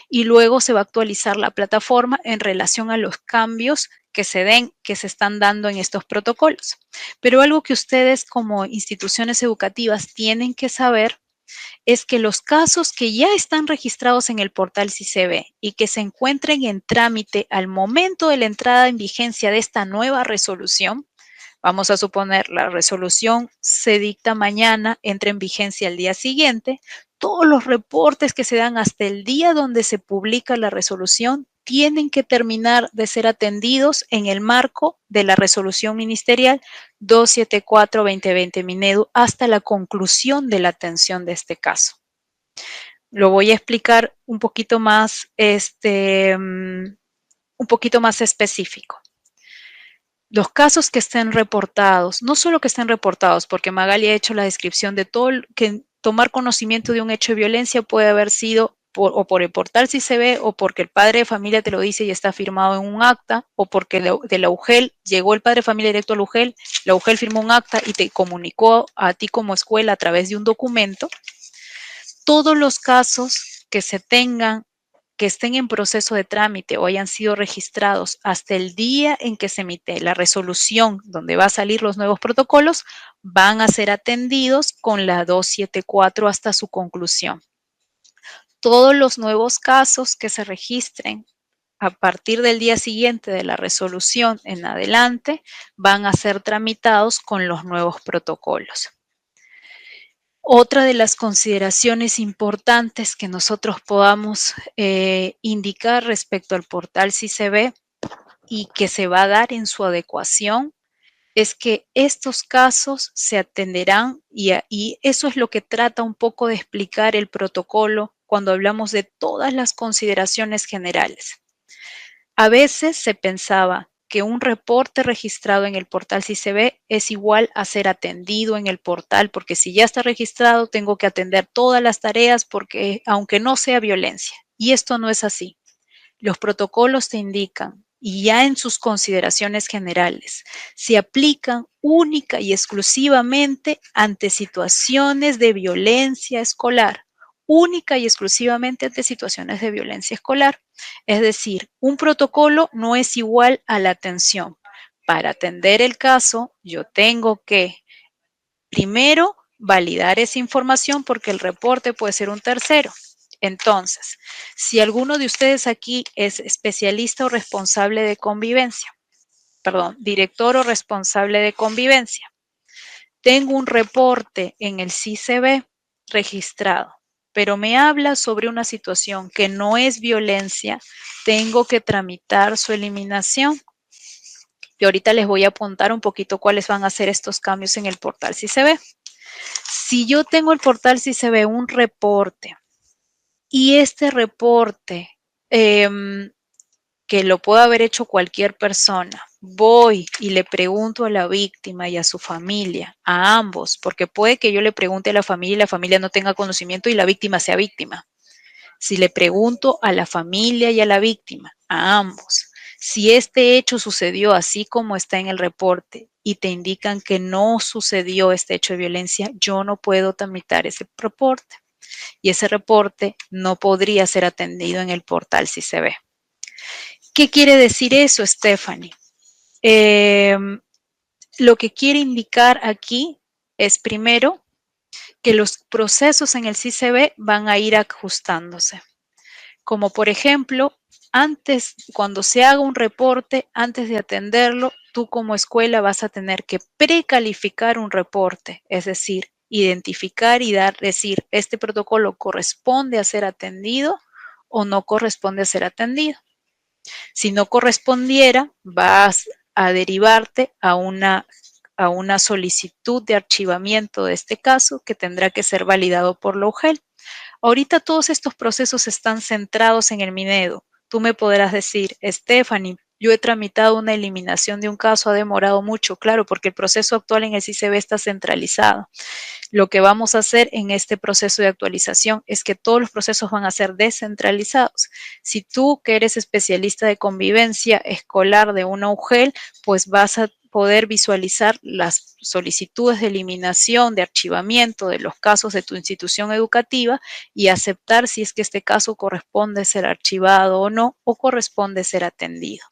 y luego se va a actualizar la plataforma en relación a los cambios que se están dando en estos protocolos. Pero algo que ustedes como instituciones educativas tienen que saber es que los casos que ya están registrados en el portal CICB y que se encuentren en trámite al momento de la entrada en vigencia de esta nueva resolución, vamos a suponer la resolución se dicta mañana, entra en vigencia el día siguiente, todos los reportes que se dan hasta el día donde se publica la resolución tienen que terminar de ser atendidos en el marco de la resolución ministerial 274-2020 Minedu hasta la conclusión de la atención de este caso. Lo voy a explicar un poquito más, específico. Los casos que estén reportados, no solo que estén reportados, porque Magali ha hecho la descripción de todo, que tomar conocimiento de un hecho de violencia puede haber sido por el portal CICB o porque el padre de familia te lo dice y está firmado en un acta, o porque de la UGEL llegó el padre de familia directo a la UGEL firmó un acta y te comunicó a ti como escuela a través de un documento. Todos los casos que se tengan, que estén en proceso de trámite o hayan sido registrados hasta el día en que se emite la resolución donde va a salir los nuevos protocolos, van a ser atendidos con la 274 hasta su conclusión. Todos los nuevos casos que se registren a partir del día siguiente de la resolución en adelante van a ser tramitados con los nuevos protocolos. Otra de las consideraciones importantes que nosotros podamos indicar respecto al portal CICB y que se va a dar en su adecuación es que estos casos se atenderán y eso es lo que trata un poco de explicar el protocolo cuando hablamos de todas las consideraciones generales. A veces se pensaba que un reporte registrado en el portal CICB es igual a ser atendido en el portal, porque si ya está registrado tengo que atender todas las tareas porque aunque no sea violencia. Y esto no es así. Los protocolos te indican, y ya en sus consideraciones generales, se aplican única y exclusivamente ante situaciones de violencia escolar única y exclusivamente ante situaciones de violencia escolar. Es decir, un protocolo no es igual a la atención. Para atender el caso, yo tengo que primero validar esa información porque el reporte puede ser un tercero. Entonces, si alguno de ustedes aquí es especialista o responsable de convivencia, director o responsable de convivencia, tengo un reporte en el CICB registrado, pero me habla sobre una situación que no es violencia, tengo que tramitar su eliminación. Y ahorita les voy a apuntar un poquito cuáles van a ser estos cambios en el portal CICB. Si yo tengo el portal CICB un reporte y este reporte que lo puede haber hecho cualquier persona, voy y le pregunto a la víctima y a su familia, a ambos, porque puede que yo le pregunte a la familia y la familia no tenga conocimiento y la víctima sea víctima. Si le pregunto a la familia y a la víctima, a ambos, si este hecho sucedió así como está en el reporte y te indican que no sucedió este hecho de violencia, yo no puedo tramitar ese reporte. Y ese reporte no podría ser atendido en el portal CICB. ¿Qué quiere decir eso, Stephanie? Lo que quiere indicar aquí es primero que los procesos en el CICB van a ir ajustándose. Como por ejemplo, antes, cuando se haga un reporte, antes de atenderlo, tú como escuela vas a tener que precalificar un reporte, es decir, identificar y decir, este protocolo corresponde a ser atendido o no corresponde a ser atendido. Si no correspondiera, vas a derivarte a una solicitud de archivamiento de este caso que tendrá que ser validado por la UGEL. Ahorita todos estos procesos están centrados en el Minedo. Tú me podrás decir, Stephanie, yo he tramitado una eliminación de un caso, ha demorado mucho, claro, porque el proceso actual en el CICB está centralizado. Lo que vamos a hacer en este proceso de actualización es que todos los procesos van a ser descentralizados. Si tú, que eres especialista de convivencia escolar de una UGEL, pues vas a poder visualizar las solicitudes de eliminación, de archivamiento de los casos de tu institución educativa y aceptar si es que este caso corresponde ser archivado o no, o corresponde ser atendido.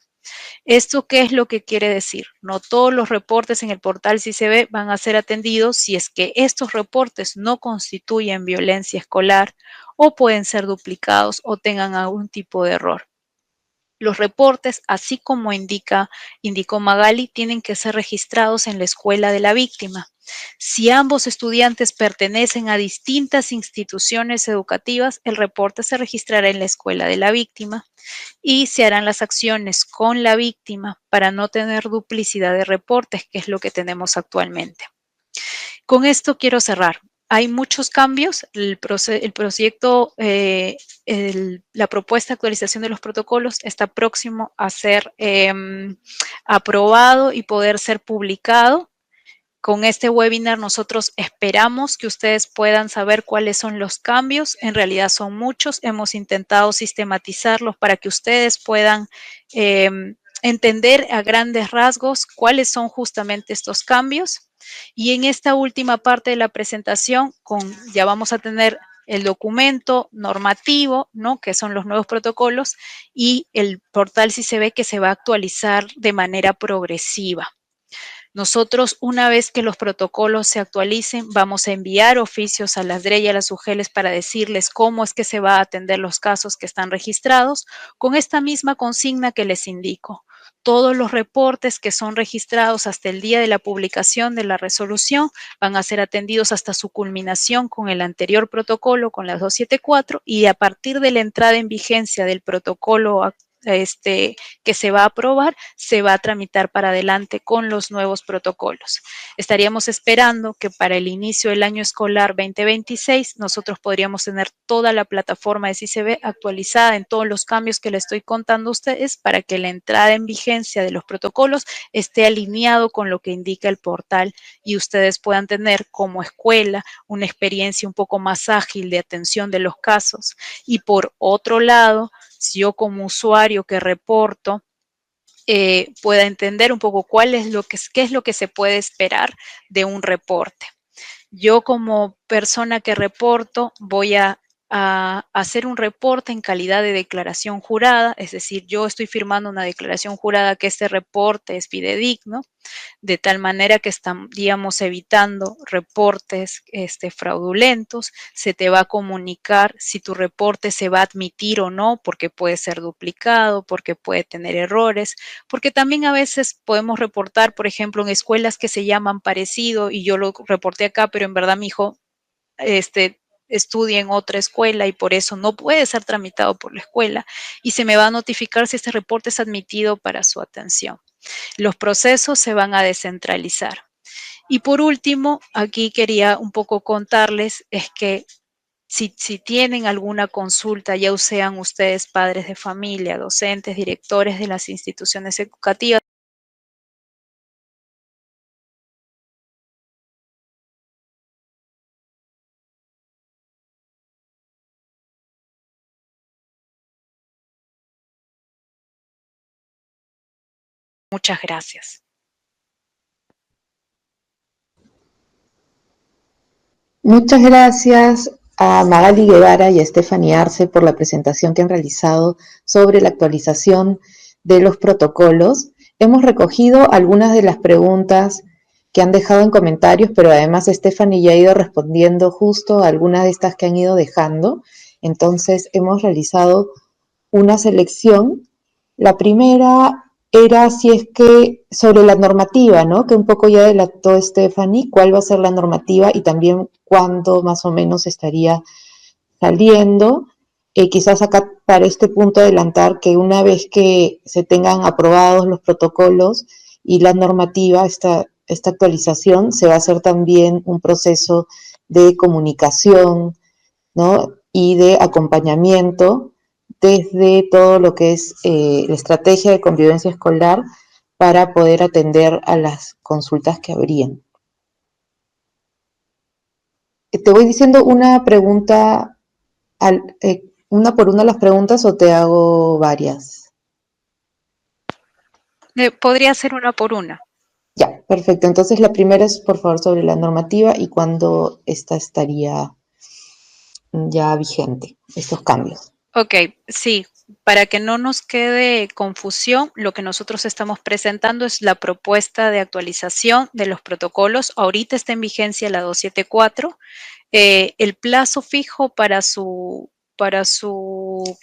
¿Esto qué es lo que quiere decir? No todos los reportes en el portal CICB van a ser atendidos si es que estos reportes no constituyen violencia escolar o pueden ser duplicados o tengan algún tipo de error. Los reportes, así como indicó Magali, tienen que ser registrados en la escuela de la víctima. Si ambos estudiantes pertenecen a distintas instituciones educativas, el reporte se registrará en la escuela de la víctima y se harán las acciones con la víctima para no tener duplicidad de reportes, que es lo que tenemos actualmente. Con esto quiero cerrar. Hay muchos cambios. El proyecto, la propuesta de actualización de los protocolos está próximo a ser aprobado y poder ser publicado. Con este webinar nosotros esperamos que ustedes puedan saber cuáles son los cambios. En realidad son muchos. Hemos intentado sistematizarlos para que ustedes puedan entender a grandes rasgos cuáles son justamente estos cambios. Y en esta última parte de la presentación, ya vamos a tener el documento normativo, ¿no? Que son los nuevos protocolos, y el portal CICB que se va a actualizar de manera progresiva. Nosotros, una vez que los protocolos se actualicen, vamos a enviar oficios a las DRE y a las UGELes para decirles cómo es que se va a atender los casos que están registrados, con esta misma consigna que les indico. Todos los reportes que son registrados hasta el día de la publicación de la resolución van a ser atendidos hasta su culminación con el anterior protocolo, con las 274, y a partir de la entrada en vigencia del protocolo que se va a aprobar, se va a tramitar para adelante con los nuevos protocolos. Estaríamos esperando que para el inicio del año escolar 2026 nosotros podríamos tener toda la plataforma de CICB actualizada en todos los cambios que les estoy contando a ustedes para que la entrada en vigencia de los protocolos esté alineado con lo que indica el portal y ustedes puedan tener como escuela una experiencia un poco más ágil de atención de los casos. Y por otro lado, si yo como usuario que reporto pueda entender un poco qué es lo que se puede esperar de un reporte. Yo como persona que reporto voy a a hacer un reporte en calidad de declaración jurada, es decir, yo estoy firmando una declaración jurada que este reporte es fidedigno, de tal manera que estaríamos evitando reportes fraudulentos. Se te va a comunicar si tu reporte se va a admitir o no, porque puede ser duplicado, porque puede tener errores, porque también a veces podemos reportar, por ejemplo, en escuelas que se llaman parecido y yo lo reporté acá, pero en verdad mi hijo estudia en otra escuela y por eso no puede ser tramitado por la escuela y se me va a notificar si este reporte es admitido para su atención. Los procesos se van a descentralizar. Y por último, aquí quería un poco contarles es que si tienen alguna consulta, ya sean ustedes padres de familia, docentes, directores de las instituciones educativas, muchas gracias. Muchas gracias a Magali Guevara y a Stephanie Arce por la presentación que han realizado sobre la actualización de los protocolos. Hemos recogido algunas de las preguntas que han dejado en comentarios, pero además Stephanie ya ha ido respondiendo justo a algunas de estas que han ido dejando. Entonces hemos realizado una selección. La primera era si es que sobre la normativa, ¿no? Que un poco ya delató Stephanie, cuál va a ser la normativa y también cuándo más o menos estaría saliendo. Quizás acá para este punto adelantar que una vez que se tengan aprobados los protocolos y la normativa, esta actualización, se va a hacer también un proceso de comunicación, ¿no? Y de acompañamiento desde todo lo que es la estrategia de convivencia escolar para poder atender a las consultas que habrían. Te voy diciendo una pregunta, una por una las preguntas o te hago varias. Podría ser una por una. Ya, perfecto. Entonces la primera es, por favor, sobre la normativa y cuándo esta estaría ya vigente, estos cambios. Ok, sí, para que no nos quede confusión, lo que nosotros estamos presentando es la propuesta de actualización de los protocolos. Ahorita está en vigencia la 274. El plazo fijo para su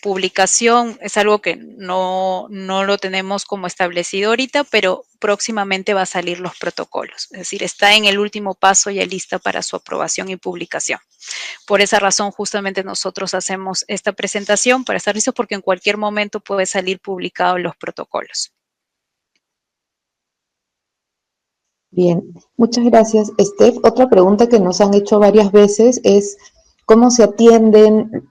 publicación es algo que no lo tenemos como establecido ahorita, pero próximamente va a salir los protocolos. Es decir, está en el último paso ya lista para su aprobación y publicación. Por esa razón, justamente nosotros hacemos esta presentación para estar listos porque en cualquier momento puede salir publicados los protocolos. Bien, muchas gracias, Steph. Otra pregunta que nos han hecho varias veces es cómo se atienden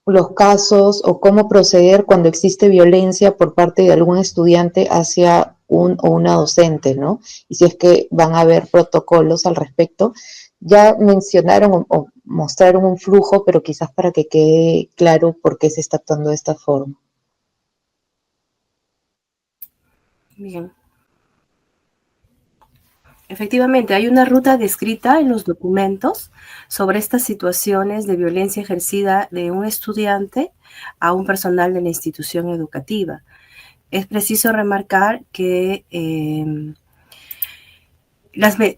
los casos o cómo proceder cuando existe violencia por parte de algún estudiante hacia un o una docente, ¿no? Y si es que van a haber protocolos al respecto. Ya mencionaron o mostraron un flujo, pero quizás para que quede claro por qué se está actuando de esta forma. Bien. Efectivamente, hay una ruta descrita en los documentos sobre estas situaciones de violencia ejercida de un estudiante a un personal de la institución educativa. Es preciso remarcar que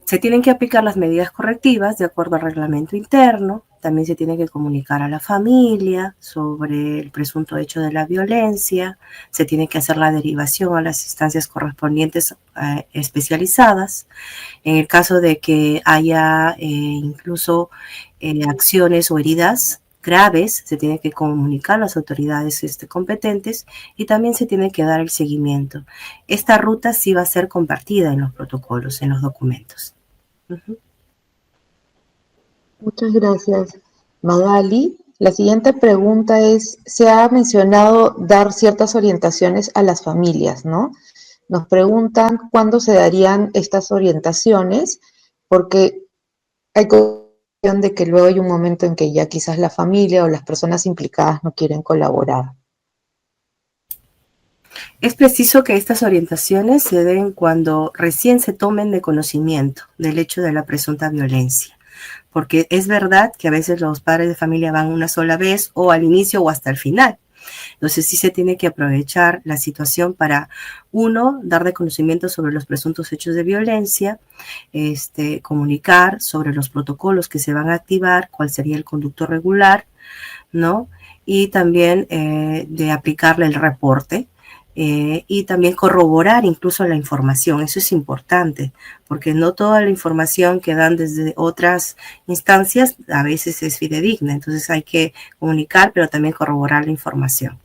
se tienen que aplicar las medidas correctivas de acuerdo al reglamento interno. También se tiene que comunicar a la familia sobre el presunto hecho de la violencia. Se tiene que hacer la derivación a las instancias correspondientes especializadas. En el caso de que haya incluso acciones o heridas graves, se tiene que comunicar a las autoridades competentes y también se tiene que dar el seguimiento. Esta ruta sí va a ser compartida en los protocolos, en los documentos. Muchas gracias, Magali. La siguiente pregunta es, se ha mencionado dar ciertas orientaciones a las familias, ¿no? Nos preguntan cuándo se darían estas orientaciones, porque hay cuestión de que luego hay un momento en que ya quizás la familia o las personas implicadas no quieren colaborar. Es preciso que estas orientaciones se den cuando recién se tomen de conocimiento del hecho de la presunta violencia. porque es verdad que a veces los padres de familia van una sola vez o al inicio o hasta el final. Entonces sí se tiene que aprovechar la situación para, uno, dar de conocimiento sobre los presuntos hechos de violencia, comunicar sobre los protocolos que se van a activar, cuál sería el conducto regular, ¿no? Y también de aplicarle el reporte. Y también corroborar incluso la información, eso es importante, porque no toda la información que dan desde otras instancias a veces es fidedigna, entonces hay que comunicar, pero también corroborar la información.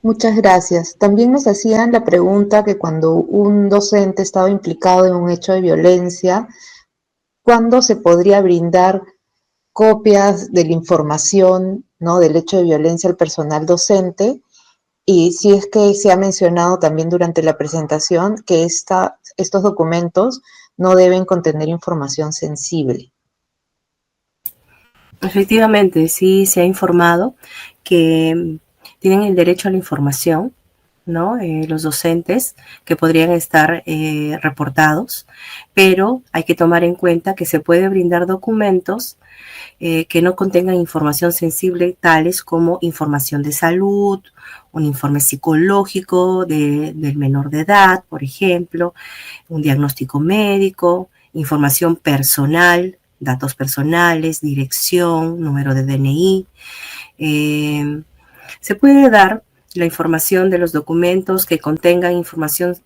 Muchas gracias. También nos hacían la pregunta que cuando un docente estaba implicado en un hecho de violencia, ¿cuándo se podría brindar copias de la información, ¿no?, del hecho de violencia al personal docente? Y si es que se ha mencionado también durante la presentación que estos documentos no deben contener información sensible. Efectivamente, sí se ha informado que tienen el derecho a la información, ¿no? Los docentes que podrían estar reportados, pero hay que tomar en cuenta que se puede brindar documentos que no contengan información sensible, tales como información de salud, un informe psicológico del menor de edad, por ejemplo, un diagnóstico médico, información personal, datos personales, dirección, número de DNI. Se puede dar la información de los documentos que contengan información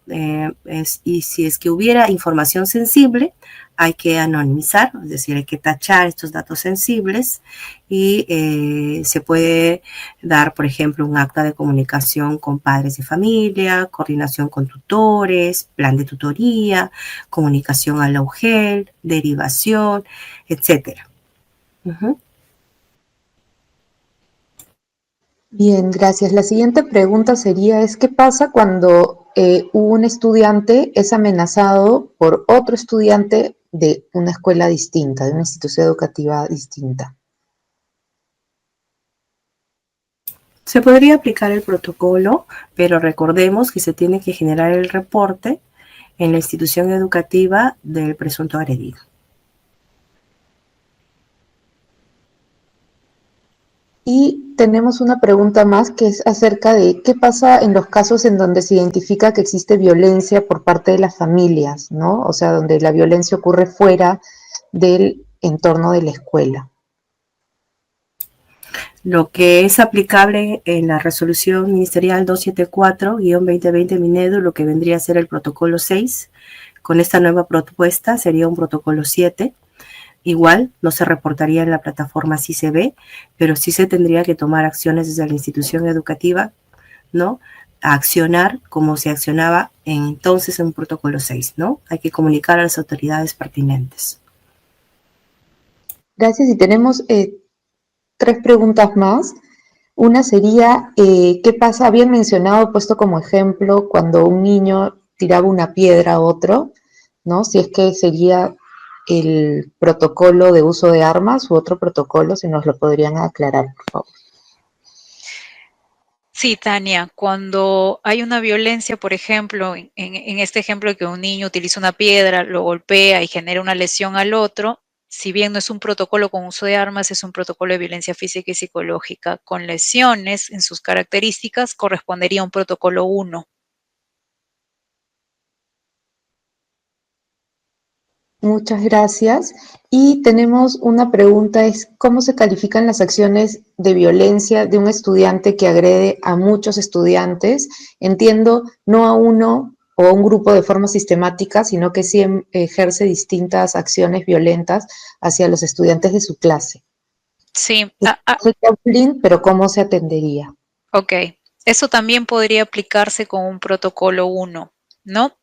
y si es que hubiera información sensible, hay que anonimizar, es decir, hay que tachar estos datos sensibles y se puede dar, por ejemplo, un acta de comunicación con padres de familia, coordinación con tutores, plan de tutoría, comunicación a la UGEL, derivación, etcétera. Bien, gracias. La siguiente pregunta sería, ¿qué pasa cuando un estudiante es amenazado por otro estudiante de una escuela distinta, de una institución educativa distinta? Se podría aplicar el protocolo, pero recordemos que se tiene que generar el reporte en la institución educativa del presunto agredido. Y tenemos una pregunta más que es acerca de qué pasa en los casos en donde se identifica que existe violencia por parte de las familias, ¿no? O sea, donde la violencia ocurre fuera del entorno de la escuela. Lo que es aplicable en la resolución ministerial 274-2020 Minedu, lo que vendría a ser el protocolo 6, con esta nueva propuesta sería un protocolo 7. Igual no se reportaría en la plataforma CICB, pero sí se tendría que tomar acciones desde la institución educativa, ¿no? A accionar como se accionaba entonces en un protocolo 6, ¿no? Hay que comunicar a las autoridades pertinentes. Gracias. Y tenemos 3 preguntas más. Una sería, ¿qué pasa? Habían mencionado, puesto como ejemplo, cuando un niño tiraba una piedra a otro, ¿no? Si es que sería el protocolo de uso de armas u otro protocolo, si nos lo podrían aclarar, por favor. Sí, Tania, cuando hay una violencia, por ejemplo, en este ejemplo que un niño utiliza una piedra, lo golpea y genera una lesión al otro, si bien no es un protocolo con uso de armas, es un protocolo de violencia física y psicológica. Con lesiones en sus características correspondería a un protocolo 1. Muchas gracias. Y tenemos una pregunta, es ¿cómo se califican las acciones de violencia de un estudiante que agrede a muchos estudiantes? Entiendo, no a uno o a un grupo de forma sistemática, sino que sí ejerce distintas acciones violentas hacia los estudiantes de su clase. Sí, Pero ¿cómo se atendería? ok. Eso también podría aplicarse con un protocolo 1, ¿no?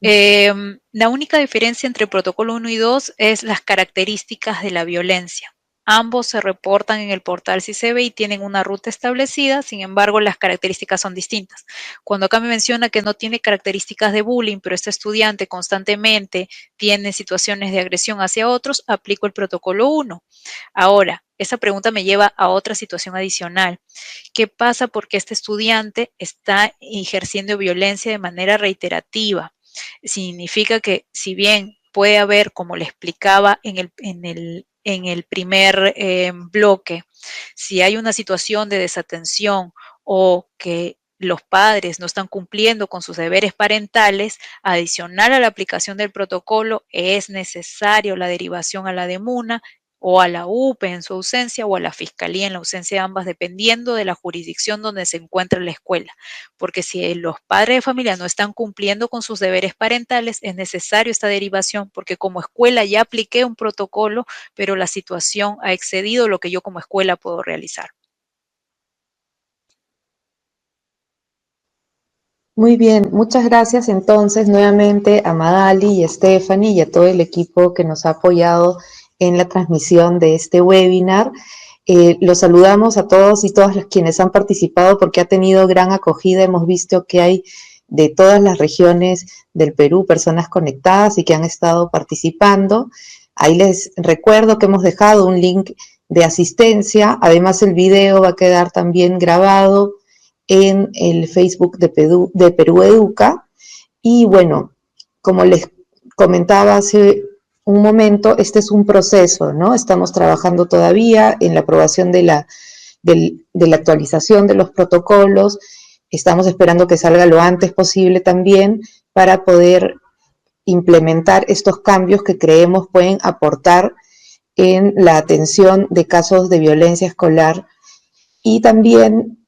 La única diferencia entre protocolo 1 y 2 es las características de la violencia. Ambos se reportan en el portal CICB y tienen una ruta establecida, sin embargo, las características son distintas. Cuando acá me menciona que no tiene características de bullying, pero este estudiante constantemente tiene situaciones de agresión hacia otros, aplico el protocolo 1. Ahora, esa pregunta me lleva a otra situación adicional. ¿Qué pasa porque este estudiante está ejerciendo violencia de manera reiterativa? Significa que si bien puede haber, como le explicaba en el primer bloque, si hay una situación de desatención o que los padres no están cumpliendo con sus deberes parentales, adicional a la aplicación del protocolo, es necesario la derivación a la DEMUNA o a la UPE en su ausencia o a la Fiscalía en la ausencia de ambas, dependiendo de la jurisdicción donde se encuentre la escuela. Porque si los padres de familia no están cumpliendo con sus deberes parentales, es necesario esta derivación, porque como escuela ya apliqué un protocolo, pero la situación ha excedido lo que yo como escuela puedo realizar. Muy bien, muchas gracias entonces nuevamente a Magali y Stephanie y a todo el equipo que nos ha apoyado en la transmisión de este webinar. Los saludamos a todos y todas quienes han participado porque ha tenido gran acogida. Hemos visto que hay de todas las regiones del Perú personas conectadas y que han estado participando. Ahí les recuerdo que hemos dejado un link de asistencia. Además, el video va a quedar también grabado en el Facebook de Perú Educa. Y bueno, como les comentaba hace un momento, este es un proceso, ¿no? Estamos trabajando todavía en la aprobación de la actualización de los protocolos. Estamos esperando que salga lo antes posible también para poder implementar estos cambios que creemos pueden aportar en la atención de casos de violencia escolar y también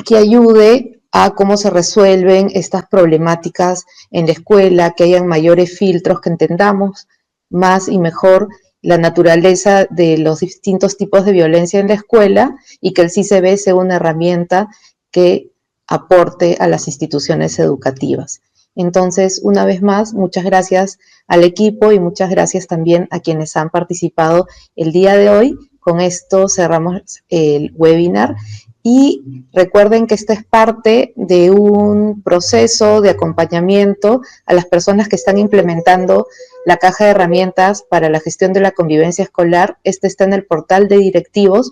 que ayude a cómo se resuelven estas problemáticas en la escuela, que hayan mayores filtros, que entendamos más y mejor la naturaleza de los distintos tipos de violencia en la escuela y que el CICB sea una herramienta que aporte a las instituciones educativas. Entonces, una vez más, muchas gracias al equipo y muchas gracias también a quienes han participado el día de hoy. Con esto cerramos el webinar. Y recuerden que esta es parte de un proceso de acompañamiento a las personas que están implementando la caja de herramientas para la gestión de la convivencia escolar. Este está en el portal de directivos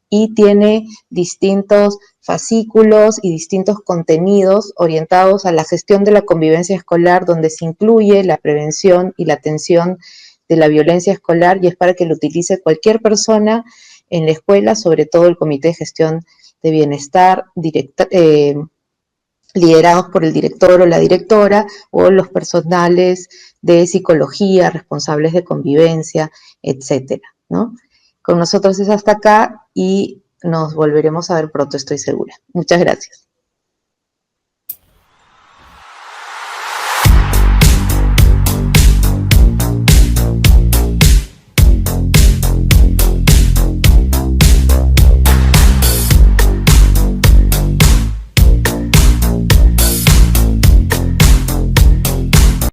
y tiene distintos fascículos y distintos contenidos orientados a la gestión de la convivencia escolar, donde se incluye la prevención y la atención de la violencia escolar, y es para que lo utilice cualquier persona en la escuela, sobre todo el Comité de Gestión de Bienestar, liderados por el director o la directora, o los personales de psicología, responsables de convivencia, etcétera, ¿no? Con nosotros es hasta acá y nos volveremos a ver pronto, estoy segura. Muchas gracias.